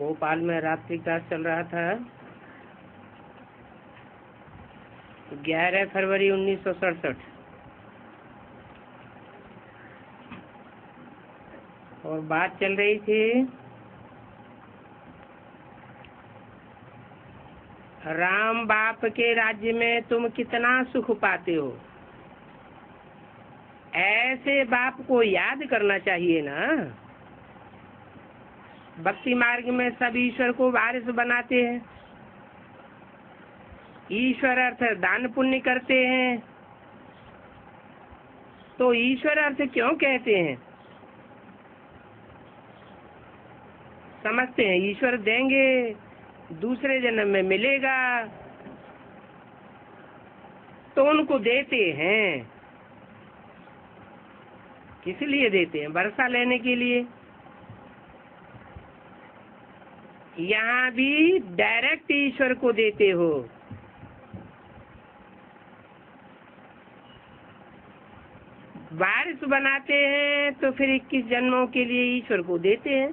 भोपाल में रात्रि क्लास चल रहा था। 11 फरवरी 1967 और बात चल रही थी राम बाप के राज्य में तुम कितना सुख पाते हो। ऐसे बाप को याद करना चाहिए ना। भक्ति मार्ग में सब ईश्वर को वारिस बनाते हैं। ईश्वर अर्थ दान पुण्य करते हैं। तो ईश्वर अर्थ क्यों कहते हैं? समझते हैं ईश्वर देंगे, दूसरे जन्म में मिलेगा, तो उनको देते हैं। किस लिए देते हैं? वर्षा लेने के लिए। यहाँ भी डायरेक्ट ईश्वर को देते हो। वारिस बनाते हैं तो फिर 21 जन्मों के लिए ईश्वर को देते हैं।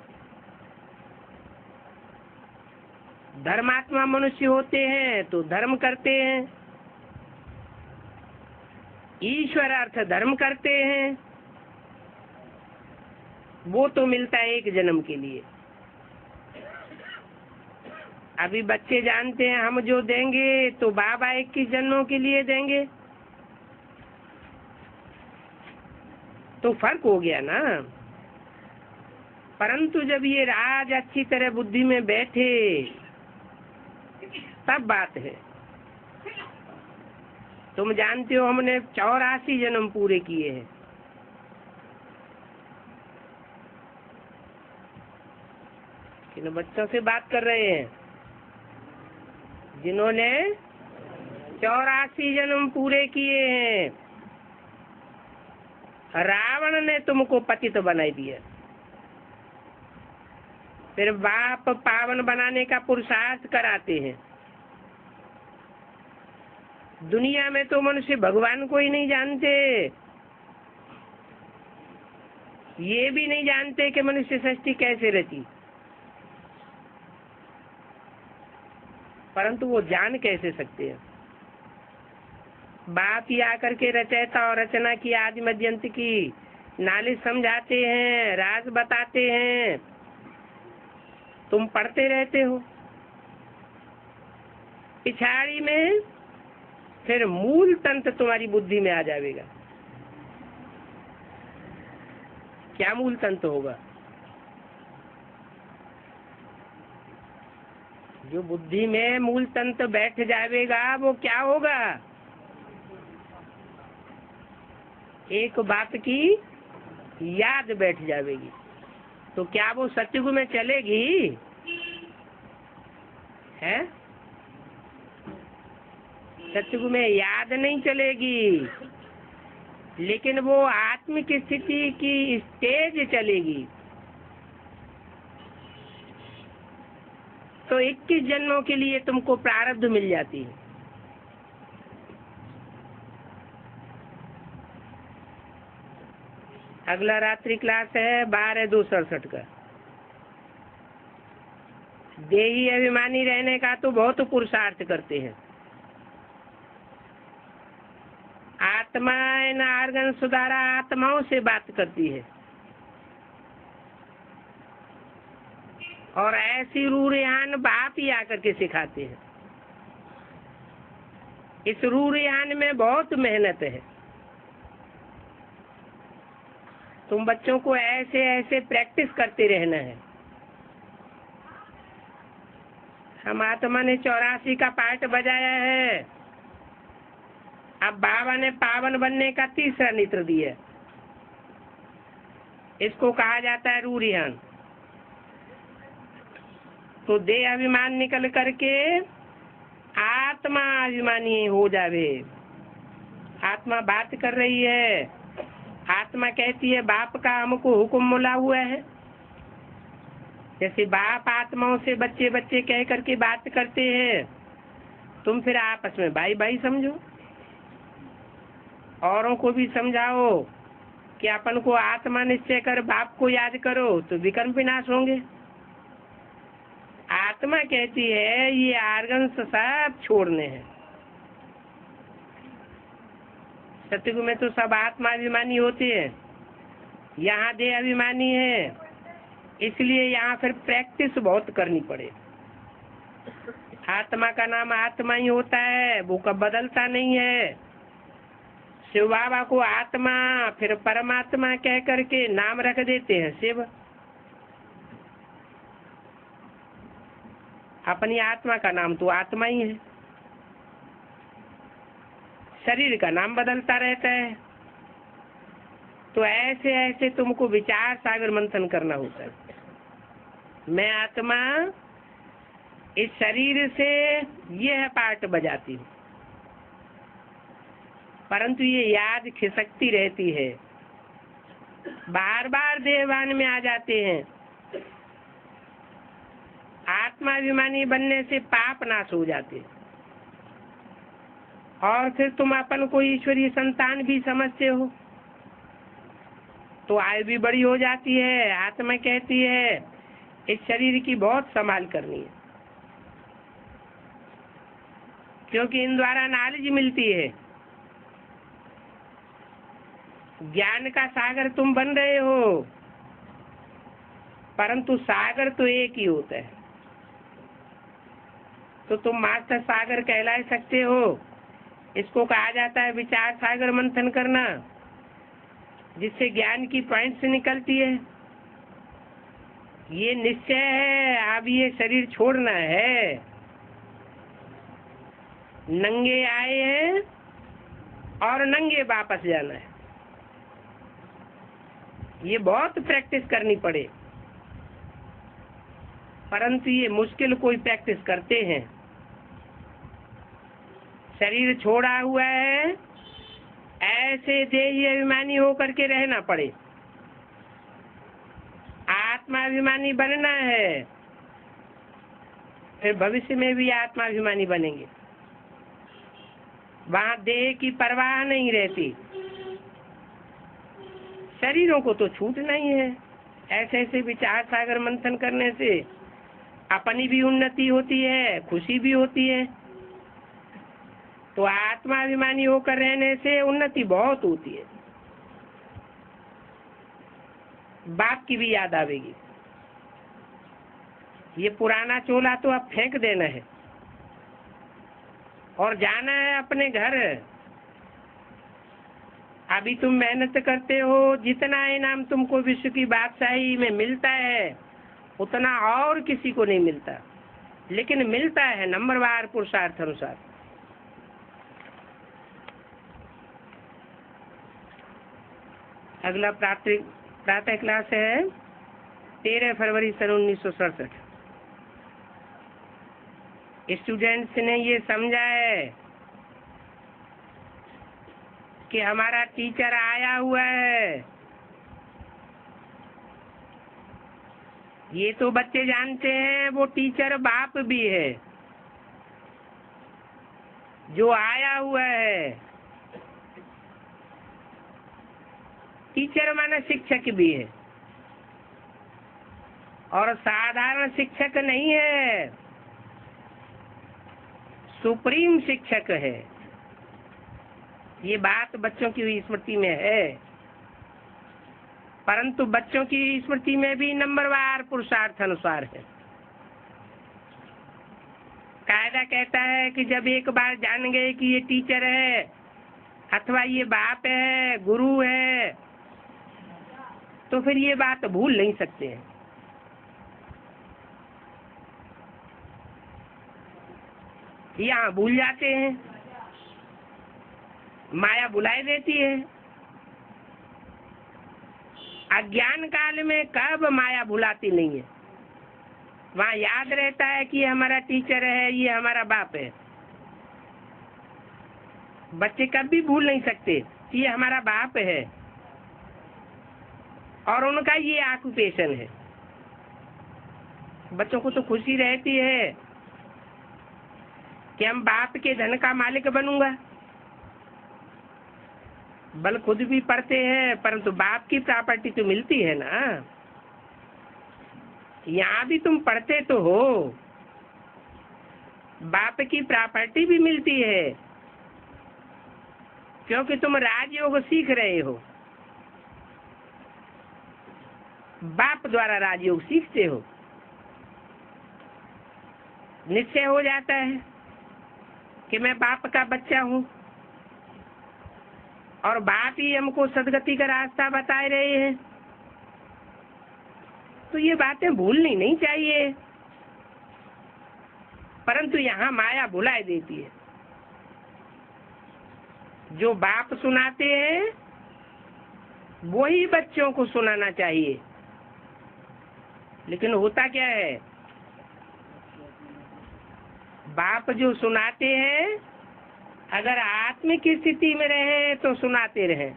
धर्मात्मा मनुष्य होते हैं तो धर्म करते हैं। ईश्वर अर्थ धर्म करते हैं। वो तो मिलता है एक जन्म के लिए। अभी बच्चे जानते हैं हम जो देंगे तो बाबा 21 जन्मों के लिए देंगे। तो फर्क हो गया ना। परंतु जब ये राज अच्छी तरह बुद्धि में बैठे तब बात है। तुम जानते हो हमने 84 जन्म पूरे किए हैं। किन बच्चों से बात कर रहे हैं जिन्होंने 84 जन्म पूरे किए हैं। रावण ने तुमको पतित बनाई दिया। फिर बाप पावन बनाने का पुरुषार्थ कराते हैं। दुनिया में तो मनुष्य भगवान को ही नहीं जानते। ये भी नहीं जानते कि मनुष्य सृष्टि कैसे रची। परंतु वो जान कैसे सकते हैं? बाप ही आकर के रचयिता और रचना की आदि मध्यंत की नालिश समझाते हैं, राज बताते हैं। तुम पढ़ते रहते हो। पिछाड़ी में फिर मूल तंत्र तुम्हारी बुद्धि में आ जाएगा। क्या मूल तंत्र होगा? जो बुद्धि में मूल तंत्र बैठ जाएगा वो क्या होगा? एक बात की याद बैठ जाएगी। तो क्या वो सत्युग में चलेगी? है? सत्युग में याद नहीं चलेगी, लेकिन वो आत्मिक स्थिति की स्टेज चलेगी। तो 21 जन्मों के लिए तुमको प्रारब्ध मिल जाती है। अगला रात्रि क्लास है 12/2/67 का। देही अभिमानी रहने का तो बहुत पुरुषार्थ करते हैं। आत्मा इन आर्गन सुधारा आत्माओं से बात करती है और ऐसी रूरियान बाप ही आकर के सिखाते हैं। इस रूरियान में बहुत मेहनत है। तुम बच्चों को ऐसे ऐसे प्रैक्टिस करते रहना है। हम आत्मा ने 84 का पार्ट बजाया है। अब बाबा ने पावन बनने का तीसरा नेत्र दिया। इसको कहा जाता है रूरियान। तो देह अभिमान निकल करके आत्मा अभिमानी हो जावे। आत्मा बात कर रही है। आत्मा कहती है बाप का हमको हुक्म मिला हुआ है। जैसे बाप आत्माओं से बच्चे बच्चे कह करके बात करते हैं, तुम फिर आपस में भाई भाई समझो। औरों को भी समझाओ कि अपन को आत्मा निश्चय कर बाप को याद करो तो विकर्म विनाश होंगे। आत्मा कहती है ये आर्गन्स सब छोड़ने हैं। सतयुग में तो सब आत्माभिमानी होते हैं, यहाँ देह अभिमानी है, इसलिए यहाँ फिर प्रैक्टिस बहुत करनी पड़े। आत्मा का नाम आत्मा ही होता है, वो कब बदलता नहीं है। शिव बाबा को आत्मा फिर परमात्मा कह करके नाम रख देते हैं शिव। अपनी आत्मा का नाम तो आत्मा ही है, शरीर का नाम बदलता रहता है। तो ऐसे ऐसे तुमको विचार सागर मंथन करना होता है। मैं आत्मा इस शरीर से यह पार्ट बजाती हूँ, परंतु ये याद खिसकती रहती है, बार बार देहभान में आ जाते हैं। आत्माभिमानी बनने से पाप नाश हो जाते, और फिर तुम अपन को ईश्वरीय संतान भी समझते हो, तो आयु भी बड़ी हो जाती है। आत्मा कहती है इस शरीर की बहुत संभाल करनी है, क्योंकि इन द्वारा नॉलेज मिलती है। ज्ञान का सागर तुम बन रहे हो, परंतु सागर तो एक ही होता है। तो तुम मास्टर सागर कहला सकते हो। इसको कहा जाता है विचार सागर मंथन करना, जिससे ज्ञान की पॉइंट्स निकलती है। ये निश्चय है, अब ये शरीर छोड़ना है। नंगे आए हैं और नंगे वापस जाना है। ये बहुत प्रैक्टिस करनी पड़े, परंतु ये मुश्किल कोई प्रैक्टिस करते हैं। शरीर छोड़ा हुआ है, ऐसे देही अभिमानी होकर के रहना पड़े। आत्माभिमानी बनना है, फिर भविष्य में भी आत्माभिमानी बनेंगे। वहां देह की परवाह नहीं रहती। शरीरों को तो छूटना ही है। ऐसे ऐसे विचार सागर मंथन करने से अपनी भी उन्नति होती है, खुशी भी होती है। तो आत्माभिमानी होकर रहने से उन्नति बहुत होती है। बाप की भी याद आवेगी। ये पुराना चोला तो अब फेंक देना है और जाना है अपने घर। अभी तुम मेहनत करते हो, जितना इनाम तुमको विश्व की बादशाही में मिलता है उतना और किसी को नहीं मिलता, लेकिन मिलता है नंबरवार पुरुषार्थ अनुसार। अगला प्रातः क्लास है 13 फरवरी सन 1967। स्टूडेंट्स ने ये समझा है कि हमारा टीचर आया हुआ है। ये तो बच्चे जानते हैं वो टीचर बाप भी है जो आया हुआ है। टीचर माने शिक्षक भी है, और साधारण शिक्षक नहीं है, सुप्रीम शिक्षक है। ये बात बच्चों की स्मृति में है, परंतु बच्चों की स्मृति में भी नंबरवार पुरुषार्थ अनुसार है। कायदा कहता है कि जब एक बार जान गए कि ये टीचर है अथवा ये बाप है, गुरु है, तो फिर ये बात भूल नहीं सकते हैं। यहाँ भूल जाते हैं, माया बुलाए देती है। अज्ञान काल में कब माया भुलाती नहीं है। वहाँ याद रहता है कि ये हमारा टीचर है, ये हमारा बाप है। बच्चे कभी भूल नहीं सकते कि ये हमारा बाप है और उनका ये ऑक्यूपेशन है। बच्चों को तो खुशी रहती है कि हम बाप के धन का मालिक बनूंगा। बल खुद भी पढ़ते हैं, परंतु बाप की प्रॉपर्टी तो मिलती है ना। यहाँ भी तुम पढ़ते तो हो, बाप की प्रॉपर्टी भी मिलती है, क्योंकि तुम राजयोग सीख रहे हो, बाप द्वारा राजयोग सीखते हो। निश्चय हो जाता है कि मैं बाप का बच्चा हूँ और बाप ही हमको सदगति का रास्ता बता रहे हैं। तो ये बातें भूलनी नहीं चाहिए, परंतु यहाँ माया भुलाए देती है। जो बाप सुनाते हैं वही बच्चों को सुनाना चाहिए, लेकिन होता क्या है, बाप जो सुनाते हैं अगर आत्मिक स्थिति में रहे तो सुनाते रहे,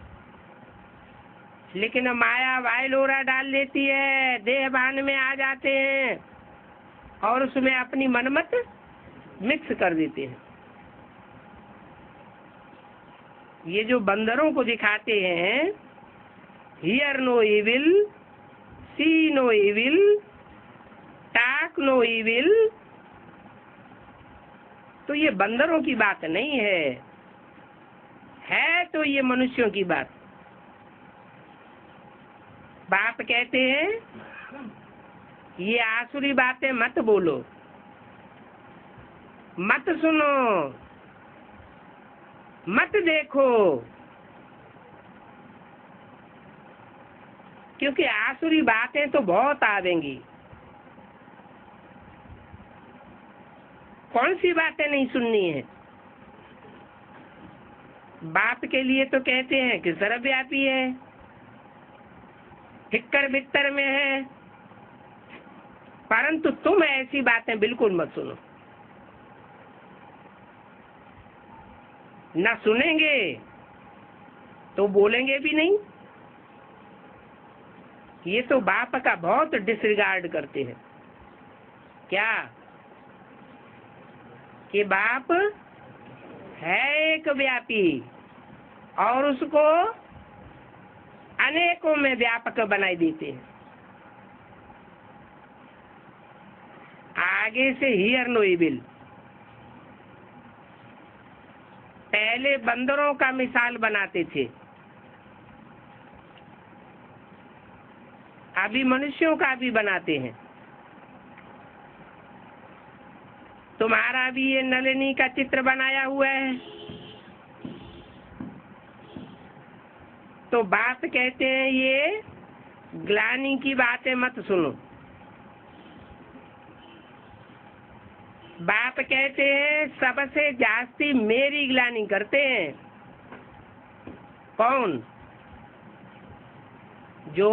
लेकिन माया वायलोरा डाल देती है, देह भान में आ जाते हैं और उसमें अपनी मनमत मिक्स कर देते हैं। ये जो बंदरों को दिखाते हैं, hear no evil, see no evil, talk no evil, तो ये बंदरों की बात नहीं है तो ये मनुष्यों की बात। बाप कहते हैं ये आसुरी बातें मत बोलो, मत सुनो, मत देखो, क्योंकि आसुरी बातें तो बहुत आवेंगी। कौन सी बातें नहीं सुननी है? बाप के लिए तो कहते हैं कि सर्वव्यापी है, हिक्कर बिक्कर में है, परंतु तुम ऐसी बातें बिल्कुल मत सुनो। न सुनेंगे तो बोलेंगे भी नहीं। ये तो बाप का बहुत डिसरिगार्ड करते हैं। क्या कि बाप है एक व्यापी और उसको अनेकों में व्यापक बनाई देते हैं। आगे से हियर नो इविल, पहले बंदरों का मिसाल बनाते थे, अभी मनुष्यों का भी बनाते हैं। तुम्हारा भी ये नलिनी का चित्र बनाया हुआ है, तो बाप कहते हैं ये ग्लानि की बातें मत सुनो। बाप कहते हैं सबसे जास्ती मेरी ग्लानि करते हैं। कौन? जो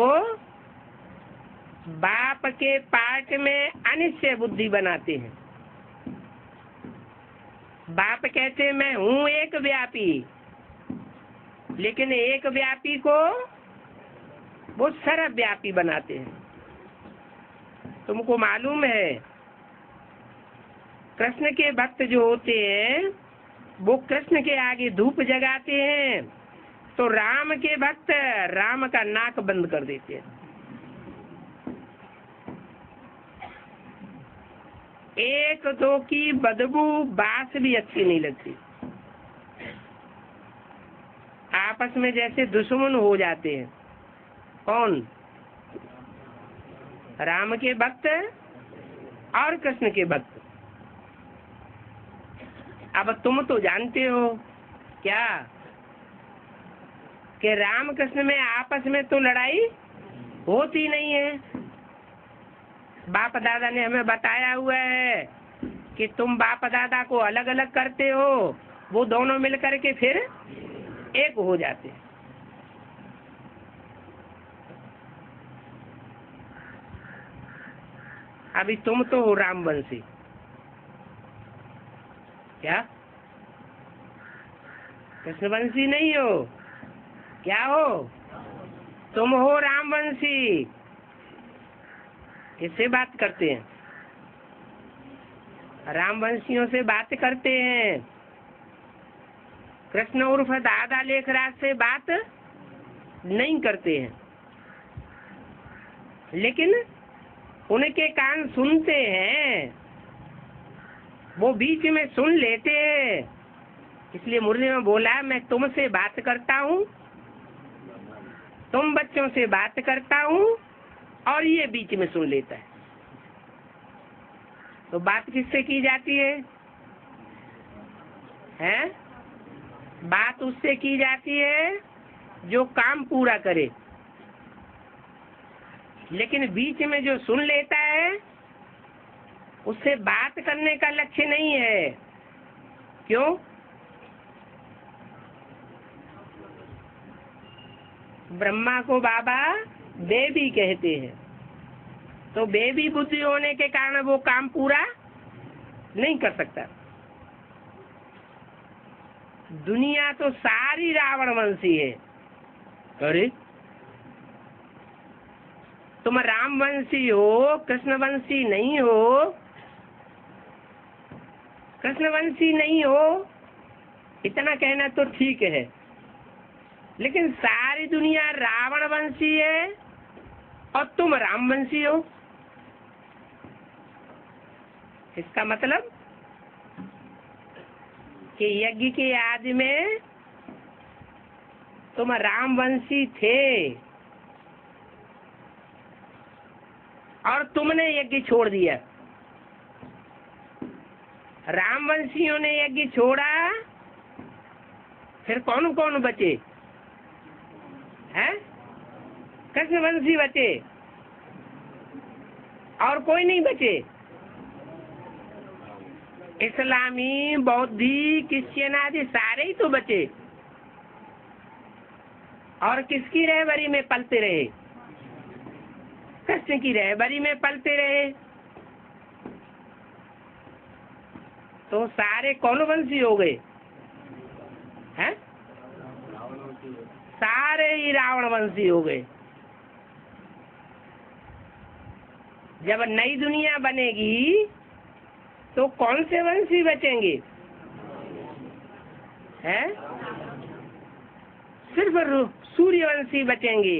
बाप के पाठ में अनिश्चय बुद्धि बनाते हैं। बाप कहते हैं मैं हूँ एक व्यापी, लेकिन एक व्यापी को वो सर्वव्यापी बनाते हैं। तुमको मालूम है कृष्ण के भक्त जो होते हैं वो कृष्ण के आगे धूप जगाते हैं, तो राम के भक्त राम का नाक बंद कर देते हैं। एक दो की बदबू बास भी अच्छी नहीं लगती, आपस में जैसे दुश्मन हो जाते हैं। कौन? राम के भक्त और कृष्ण के भक्त। अब तुम तो जानते हो क्या कि राम कृष्ण में आपस में तो लड़ाई होती नहीं है। बाप दादा ने हमें बताया हुआ है कि तुम बाप दादा को अलग अलग करते हो, वो दोनों मिलकर के फिर एक हो जाते हैं। अभी तुम तो हो रामवंशी, क्या कृष्णवंशी नहीं हो? क्या हो? तुम हो रामवंशी। किससे बात करते हैं? रामवंशियों से बात करते हैं। कृष्ण उर्फ दादा लेखराज से बात नहीं करते हैं, लेकिन उनके कान सुनते हैं। वो बीच में सुन लेते हैं। इसलिए मुरली में बोला, मैं तुमसे बात करता हूँ, तुम बच्चों से बात करता हूँ, और ये बीच में सुन लेता है। तो बात किससे की जाती है? हैं? बात उससे की जाती है जो काम पूरा करे। लेकिन बीच में जो सुन लेता है, उससे बात करने का लक्ष्य नहीं है। क्यों? ब्रह्मा को बाबा बेबी कहते हैं, तो बेबी बुद्धि होने के कारण वो काम पूरा नहीं कर सकता। दुनिया तो सारी रावण वंशी है। अरे तुम राम वंशी हो, कृष्ण वंशी नहीं हो। कृष्ण वंशी नहीं हो इतना कहना तो ठीक है, लेकिन सारी दुनिया रावण वंशी है और तुम राम वंशी हो। इसका मतलब कि यज्ञ के आदि में तुम रामवंशी थे और तुमने यज्ञ छोड़ दिया। रामवंशियों ने यज्ञ छोड़ा, फिर कौन कौन बचे हैं? कृष्णवंशी बचे और कोई नहीं बचे। इस्लामी, बौद्धि, क्रिश्चियन आदि सारे ही तो बचे। और किसकी रहबरी में पलते रहे? कृष्ण की रहबरी में पलते रहे। तो सारे कौन वंशी हो गए हैं? सारे ही रावण वंशी हो गए। जब नई दुनिया बनेगी तो कौन से वंशी बचेंगे हैं? सिर्फ सूर्यवंशी बचेंगे।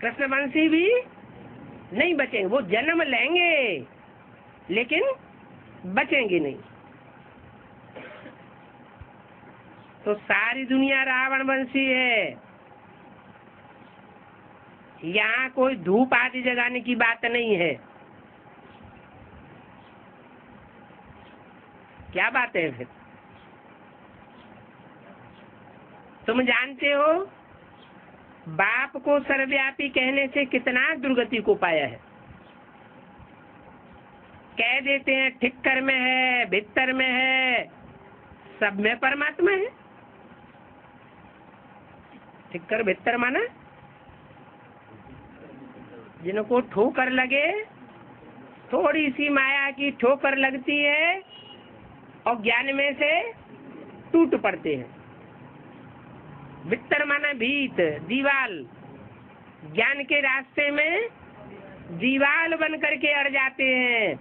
कृष्णवंशी भी नहीं बचेंगे। वो जन्म लेंगे लेकिन बचेंगे नहीं। तो सारी दुनिया रावण वंशी है। यहाँ कोई धूप आदि जगाने की बात नहीं है। क्या बात है फिर? तुम जानते हो बाप को सर्वव्यापी कहने से कितना दुर्गति को पाया है। कह देते हैं ठिक्कर में है, भीतर में है, सब में परमात्मा है। ठिक्कर भीतर माना जिनको ठोकर लगे, थोड़ी सी माया की ठोकर लगती है और ज्ञान में से टूट पड़ते हैं। भीतर माना भीत, दीवाल। ज्ञान के रास्ते में दीवाल बन करके अड़ जाते हैं,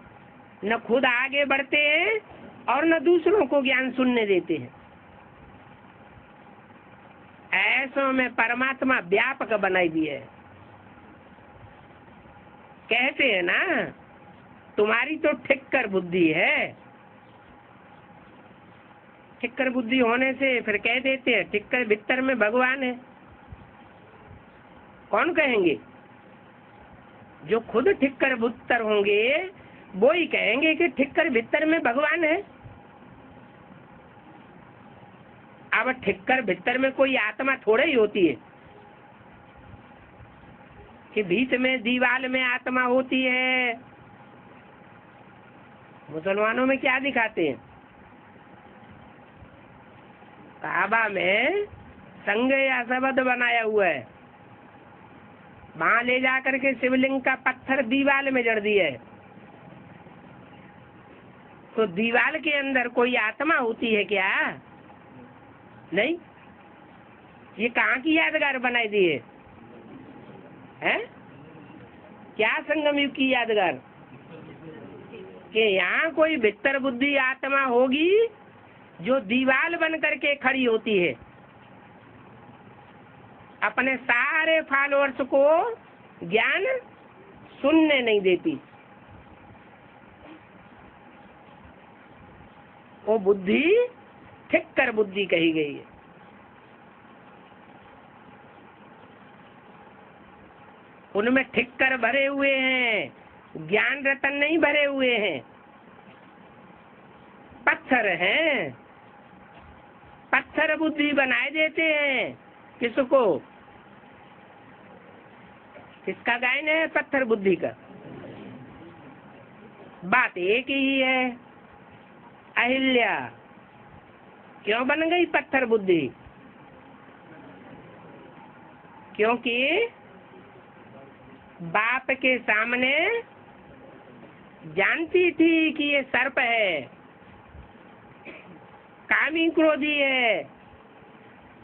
न खुद आगे बढ़ते हैं और न दूसरों को ज्ञान सुनने देते हैं। ऐसों में परमात्मा व्यापक बनाई दिया है। कहते हैं ना, तुम्हारी तो ठिक्कर बुद्धि है। ठिक्कर बुद्धि होने से फिर कह देते हैं ठिक्कर भीतर में भगवान है। कौन कहेंगे? जो खुद ठिक्कर भीतर होंगे वो ही कहेंगे कि ठिक्कर भीतर में भगवान है। अब ठिक्कर भीतर में कोई आत्मा थोड़ा ही होती है कि भीत में दीवाल में आत्मा होती है। मुसलमानों में क्या दिखाते हैं? काबा में संग या शब्द बनाया हुआ है, वहां ले जाकर के शिवलिंग का पत्थर दीवाल में जड़ दिया है। तो दीवाल के अंदर कोई आत्मा होती है क्या? नहीं। ये कहाँ की यादगार बनाई दी है? क्या संगम युग की यादगार? कि यहाँ कोई भीतर बुद्धि आत्मा होगी जो दीवाल बन करके खड़ी होती है, अपने सारे फॉलोअर्स को ज्ञान सुनने नहीं देती। वो बुद्धि ठिक्कर बुद्धि कही गई है। उनमें ठिक्कर भरे हुए हैं, ज्ञान रतन नहीं भरे हुए हैं, पत्थर हैं। पत्थर बुद्धि बनाए देते हैं। किसको? किसका गायन है? पत्थर बुद्धि का। बात एक ही है। अहिल्या क्यों बन गई पत्थर बुद्धि? क्योंकि बाप के सामने जानती थी कि ये सर्प है, कामी क्रोधी है,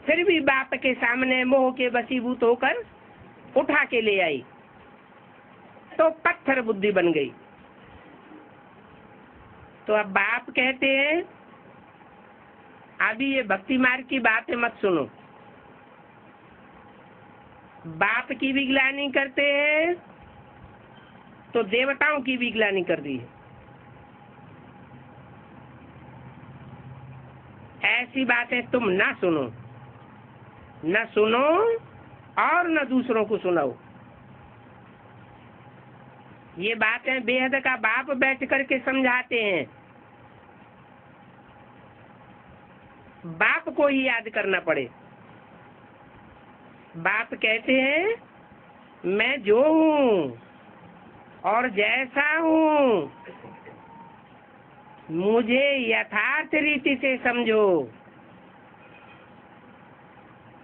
फिर भी बाप के सामने मोह के वशीभूत होकर उठा के ले आई, तो पत्थर बुद्धि बन गई। तो अब बाप कहते हैं अभी ये भक्ति मार्ग की बातें मत सुनो। बाप की भी ग्लानि करते हैं तो देवताओं की भी ग्लानि कर दी है। ऐसी बातें तुम ना सुनो, न सुनो और न दूसरों को सुनाओ। ये बातें बेहद का बाप बैठ करके समझाते हैं। बाप को ही याद करना पड़े। बाप कहते हैं मैं जो हूँ और जैसा हूँ मुझे यथार्थ रीति से समझो।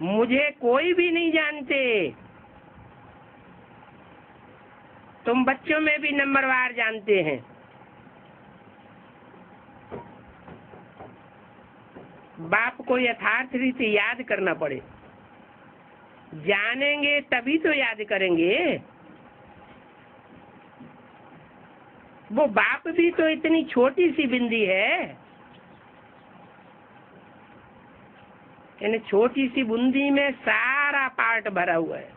मुझे कोई भी नहीं जानते। तुम बच्चों में भी नंबरवार जानते हैं। बाप को यथार्थ रीति याद करना पड़े। जानेंगे तभी तो याद करेंगे। वो बाप भी तो इतनी छोटी सी बिंदी है, यानी छोटी सी बूंदी में सारा पार्ट भरा हुआ है।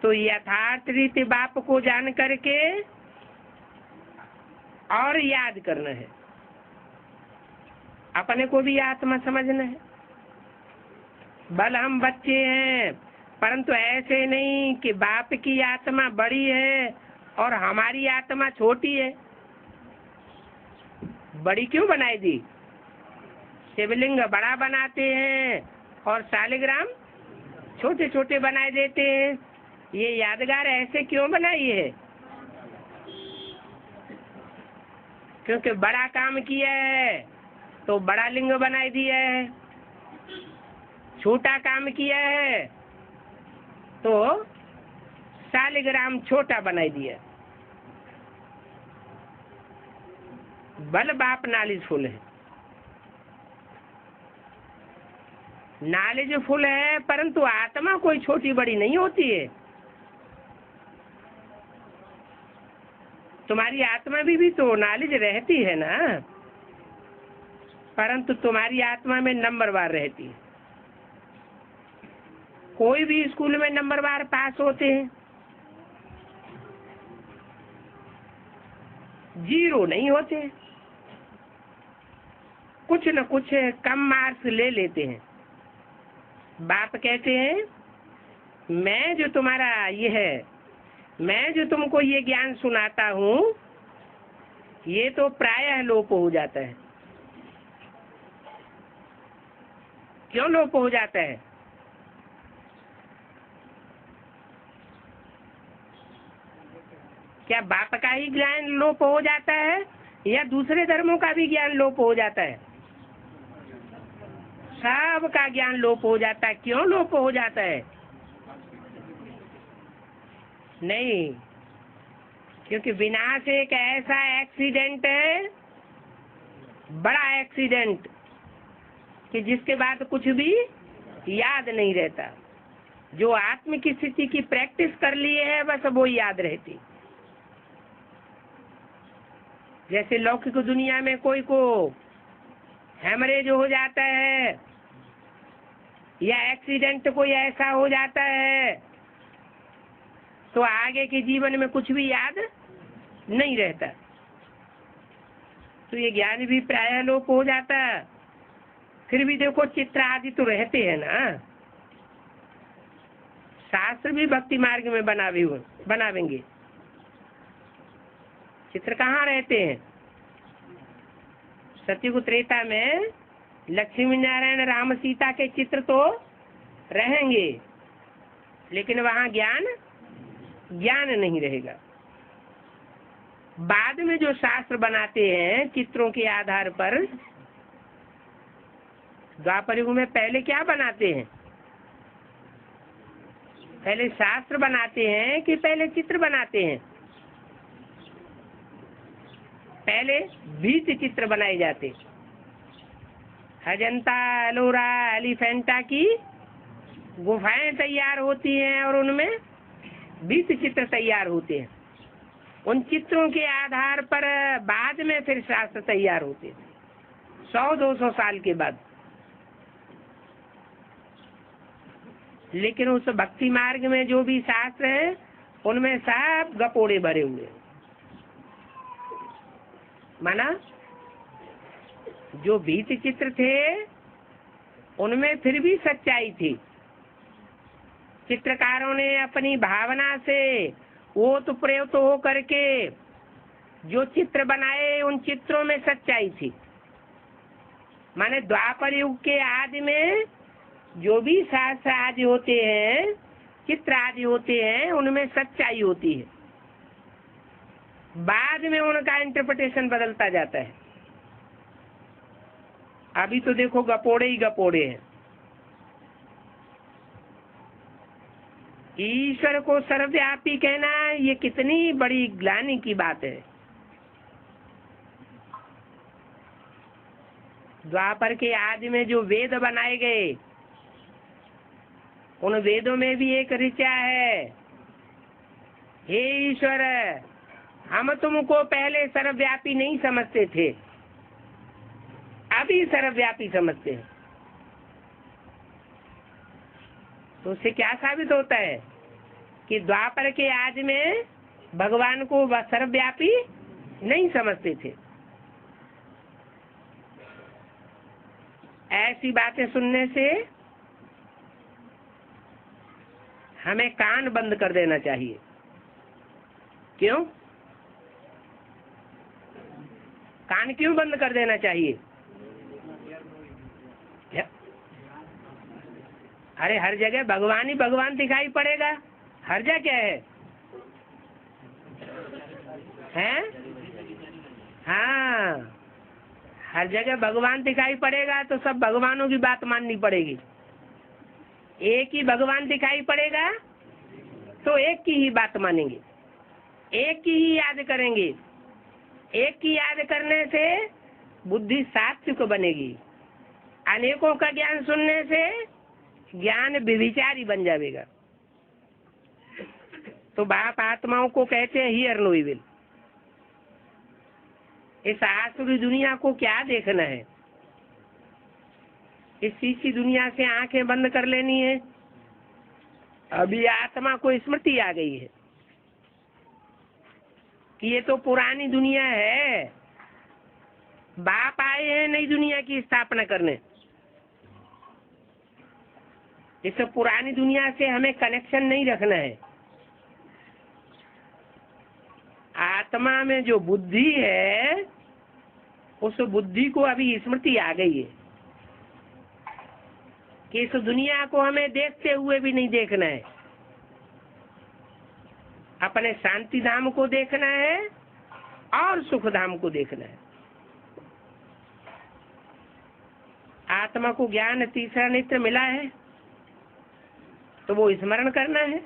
तो यथार्थ रीति बाप को जान करके और याद करना है। अपने को भी आत्मा समझना है। बल हम बच्चे हैं, परंतु ऐसे नहीं कि बाप की आत्मा बड़ी है और हमारी आत्मा छोटी है। बड़ी क्यों बनाई दी? शिवलिंग बड़ा बनाते हैं और शालिग्राम छोटे छोटे बनाए देते हैं। ये यादगार ऐसे क्यों बनाई है? क्योंकि बड़ा काम किया है तो बड़ा लिंग बनाई दिया है, छोटा काम किया है तो शालिग्राम छोटा बनाई दिया। बल बाप नॉलेजफुल है, नॉलेजफुल है, परंतु आत्मा कोई छोटी बड़ी नहीं होती है। तुम्हारी आत्मा भी तो नॉलेज रहती है ना, परंतु तुम्हारी आत्मा में नंबरवार रहती है। कोई भी स्कूल में नंबरवार पास होते हैं, जीरो नहीं होते। कुछ न कुछ कम मार्क्स ले लेते हैं। बाप कहते हैं मैं जो तुम्हारा ये है, मैं जो तुमको ये ज्ञान सुनाता हूँ ये तो प्रायः लोप हो जाता है। क्यों लोप हो जाता है? क्या बाप का ही ज्ञान लोप हो जाता है या दूसरे धर्मों का भी ज्ञान लोप हो जाता है? सब का ज्ञान लोप हो जाता है। क्यों लोप हो जाता है? नहीं, क्योंकि विनाश एक ऐसा एक्सीडेंट है, बड़ा एक्सीडेंट, कि जिसके बाद कुछ भी याद नहीं रहता। जो आत्म की स्थिति की प्रैक्टिस कर लिए है बस वो याद रहती। जैसे लौकिक दुनिया में कोई को हेमरेज हो जाता है या एक्सीडेंट कोई ऐसा हो जाता है तो आगे के जीवन में कुछ भी याद नहीं रहता। तो ये ज्ञान भी प्राय लोप हो जाता। फिर भी देखो चित्र आदि तो रहते हैं ना, शास्त्र भी भक्ति मार्ग में बनावेंगे। चित्र कहाँ रहते हैं? सतयुग त्रेता में लक्ष्मी नारायण राम सीता के चित्र तो रहेंगे, लेकिन वहाँ ज्ञान नहीं रहेगा। बाद में जो शास्त्र बनाते हैं चित्रों के आधार पर, द्वापर युग में पहले क्या बनाते हैं? पहले शास्त्र बनाते हैं कि पहले चित्र बनाते हैं? पहले बीज चित्र बनाए जाते। अजंता, एलोरा, एलिफेंटा की गुफाएं तैयार होती हैं और उनमें बीज चित्र तैयार होते हैं। उन चित्रों के आधार पर बाद में फिर शास्त्र तैयार होते हैं, 100-200 साल के बाद। लेकिन उस भक्ति मार्ग में जो भी शास्त्र है उनमें सब गपोड़े भरे हुए। माना जो भीत चित्र थे उनमें फिर भी सच्चाई थी। चित्रकारों ने अपनी भावना से ओतप्रोत हो करके जो चित्र बनाए, उन चित्रों में सच्चाई थी। माने द्वापर युग के आदि में जो भी शास्त्र आदि होते हैं, चित्र आदि होते हैं, उनमें सच्चाई होती है। बाद में उनका इंटरप्रिटेशन बदलता जाता है। अभी तो देखो गपोड़े ही गपोड़े हैं। ईश्वर को सर्वव्यापी कहना ये कितनी बड़ी ग्लानि की बात है। द्वापर के आदि में जो वेद बनाए गए, उन वेदों में भी एक ऋचा है, हे ईश्वर हम तुमको पहले सर्वव्यापी नहीं समझते थे, अभी सर्वव्यापी समझते हैं। तो उससे क्या साबित होता है कि द्वापर के आदि में भगवान को सर्वव्यापी नहीं समझते थे। ऐसी बातें सुनने से हमें कान बंद कर देना चाहिए। क्यों? कान क्यों बंद कर देना चाहिए? अरे हर जगह भगवान ही भगवान दिखाई पड़ेगा। हर जगह क्या है? हाँ, हर जगह भगवान दिखाई पड़ेगा तो सब भगवानों की बात माननी पड़ेगी। एक ही भगवान दिखाई पड़ेगा तो एक की ही बात मानेंगे, एक की ही याद करेंगे। एक की याद करने से बुद्धि सात्विक बनेगी। अनेकों का ज्ञान सुनने से ज्ञान विविचारी बन जाएगा। तो बाप आत्माओं को कहते हैं हियर नो इविल। इस आसुरी दुनिया को क्या देखना है? इस शीशी दुनिया से आंखें बंद कर लेनी है। अभी आत्मा को स्मृति आ गई है कि ये तो पुरानी दुनिया है। बाप आए हैं नई दुनिया की स्थापना करने। इस पुरानी दुनिया से हमें कनेक्शन नहीं रखना है। आत्मा में जो बुद्धि है उस बुद्धि को अभी स्मृति आ गई है कि इस दुनिया को हमें देखते हुए भी नहीं देखना है। अपने शांति धाम को देखना है और सुख धाम को देखना है। आत्मा को ज्ञान तीसरा नेत्र मिला है तो वो स्मरण करना है।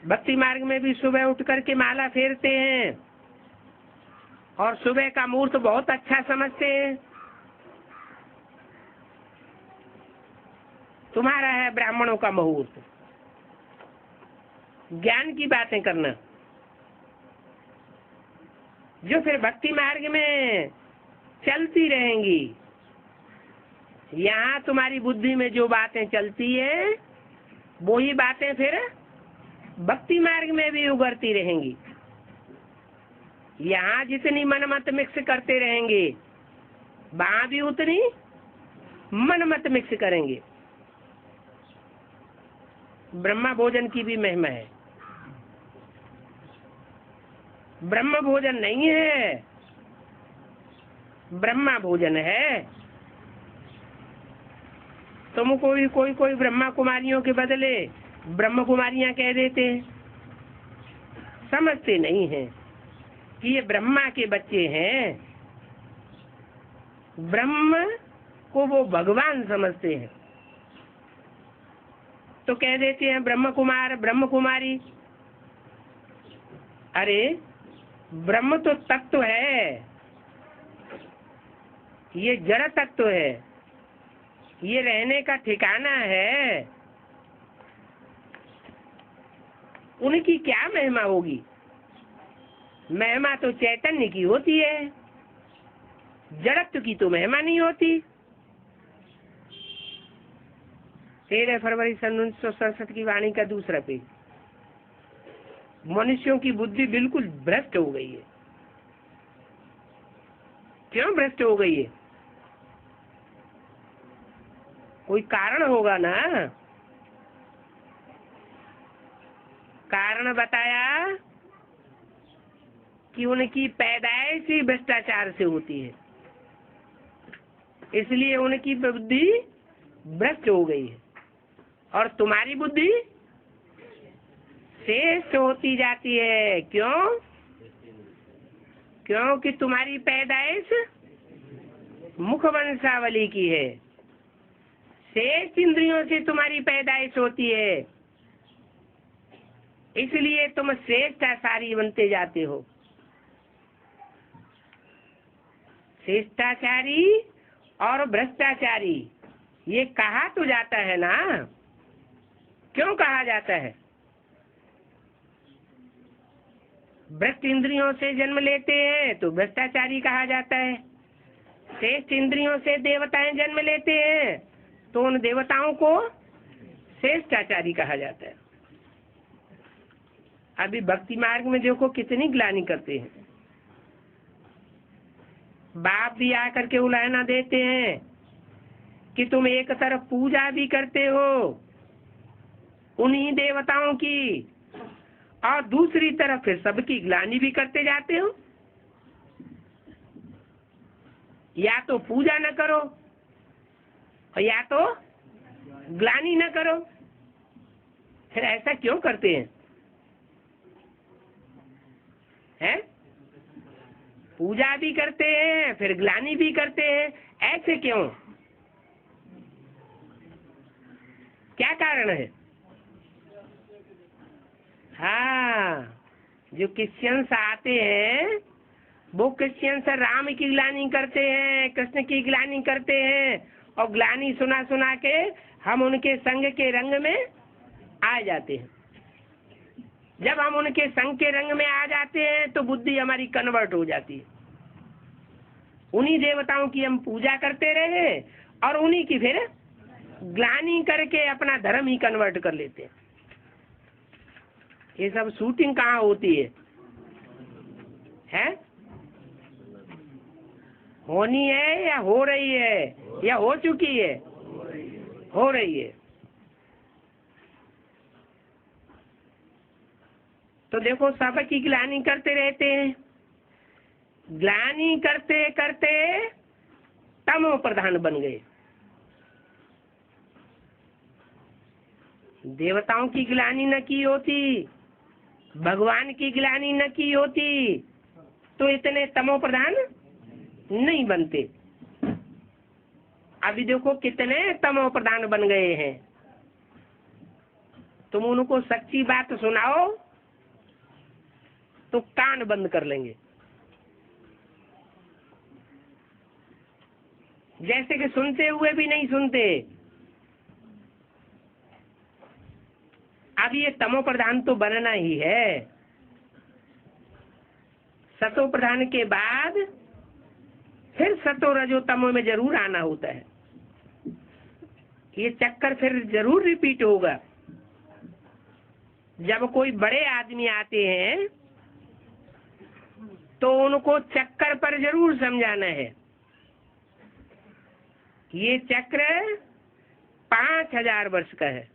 भक्ति मार्ग में भी सुबह उठ करके माला फेरते हैं और सुबह का मुहूर्त बहुत अच्छा समझते हैं। तुम्हारा है ब्राह्मणों का मुहूर्त, ज्ञान की बातें करना। जो फिर भक्ति मार्ग में चलती रहेंगी। यहाँ तुम्हारी बुद्धि में जो बातें चलती है वो ही बातें फिर भक्ति मार्ग में भी उभरती रहेंगी। यहाँ जितनी मनमत मिक्स करते रहेंगे वहां भी उतनी मनमत मिक्स करेंगे। ब्रह्मा भोजन की भी महिमा है। ब्रह्म भोजन नहीं है, ब्रह्मा भोजन है। तुमको भी कोई ब्रह्मा कुमारियों के बदले ब्रह्म कुमारियां कह देते हैं। समझते नहीं है कि ये ब्रह्मा के बच्चे हैं। ब्रह्म को वो भगवान समझते हैं, तो कह देते हैं ब्रह्म कुमार ब्रह्म कुमारी। अरे ब्रह्म तो तत्व है, ये जड़ तत्व है, ये रहने का ठिकाना है। उनकी क्या महिमा होगी? महिमा तो चैतन्य की होती है, जड़त्व की तो महिमा नहीं होती। 13 फरवरी सन 1967 की वाणी का दूसरा पेज। मनुष्यों की बुद्धि बिल्कुल भ्रष्ट हो गई है। क्यों भ्रष्ट हो गई है? कोई कारण होगा ना। कारण बताया कि उनकी पैदाइश ही भ्रष्टाचार से होती है, इसलिए उनकी बुद्धि भ्रष्ट हो गई है। और तुम्हारी बुद्धि श्रेष्ठ होती जाती है। क्यों? क्योंकि तुम्हारी पैदाइश मुख वंशावली की है। शेष इंद्रियों से तुम्हारी पैदाइश होती है, इसलिए तुम श्रेष्ठाचारी बनते जाते हो। श्रेष्ठाचारी और भ्रष्टाचारी ये कहा तो जाता है ना। क्यों कहा जाता है? भ्रष्ट इंद्रियों से जन्म लेते हैं तो भ्रष्टाचारी कहा जाता है। श्रेष्ठ इंद्रियों से देवताएं जन्म लेते हैं तो उन देवताओं को श्रेष्ठाचारी कहा जाता है। अभी भक्ति मार्ग में देखो कितनी ग्लानि करते हैं। बाप भी आकर के उलाहना देते हैं कि तुम एक तरफ पूजा भी करते हो उन्हीं देवताओं की, और दूसरी तरफ फिर सबकी ग्लानि भी करते जाते हो। या तो पूजा न करो और या तो ग्लानि न करो। फिर ऐसा क्यों करते हैं? हैं? पूजा भी करते हैं फिर ग्लानि भी करते हैं, ऐसे क्यों? क्या कारण है? हाँ, जो क्रिश्चियंस आते हैं वो क्रिश्चियंस राम की ग्लानि करते हैं, कृष्ण की ग्लानि करते हैं, और ग्लानि सुना सुना के हम उनके संग के रंग में आ जाते हैं। जब हम उनके संग के रंग में आ जाते हैं तो बुद्धि हमारी कन्वर्ट हो जाती है। उन्हीं देवताओं की हम पूजा करते रहे और उन्हीं की फिर ग्लानि करके अपना धर्म ही कन्वर्ट कर लेते हैं। ये सब शूटिंग कहाँ होती है? हैं? होनी है या हो रही है या हो चुकी है? हो रही है। तो देखो सब की ग्लानि करते रहते हैं। ग्लानि करते करते तमो प्रधान बन गए। देवताओं की ग्लानि न की होती, भगवान की ग्लानि न की होती तो इतने तमो प्रधान नहीं बनते। अभी देखो कितने तमो प्रधान बन गए हैं। तुम उनको सच्ची बात सुनाओ तो कान बंद कर लेंगे। जैसे कि सुनते हुए भी नहीं सुनते। अब ये तमो प्रधान तो बनना ही है। सतो प्रधान के बाद फिर सतो रजो तमो में जरूर आना होता है। ये चक्कर फिर जरूर रिपीट होगा। जब कोई बड़े आदमी आते हैं तो उनको चक्कर पर जरूर समझाना है। ये चक्र 5000 वर्ष का है।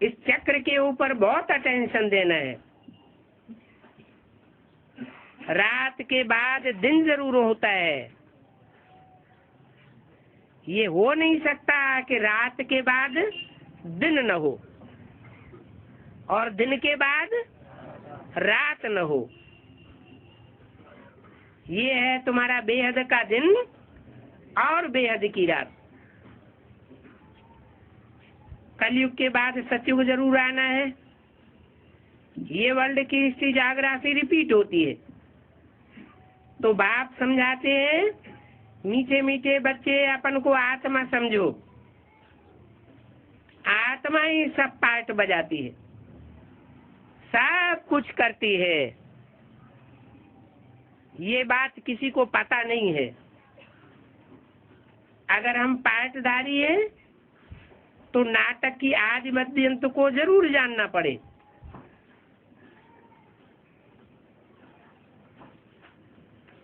इस चक्र के ऊपर बहुत अटेंशन देना है। रात के बाद दिन जरूर होता है। ये हो नहीं सकता कि रात के बाद दिन न हो और दिन के बाद रात न हो। ये है तुम्हारा बेहद का दिन और बेहद की रात। कलयुग के बाद सतयुग जरूर आना है। ये वर्ल्ड की हिस्ट्री जाग्राफी रिपीट होती है। तो बाप समझाते हैं, मीठे मीठे बच्चे अपन को आत्मा समझो। आत्मा ही सब पार्ट बजाती है, सब कुछ करती है। ये बात किसी को पता नहीं है। अगर हम पार्टधारी हैं तो नाटक की आदि मध्य अंत को जरूर जानना पड़े।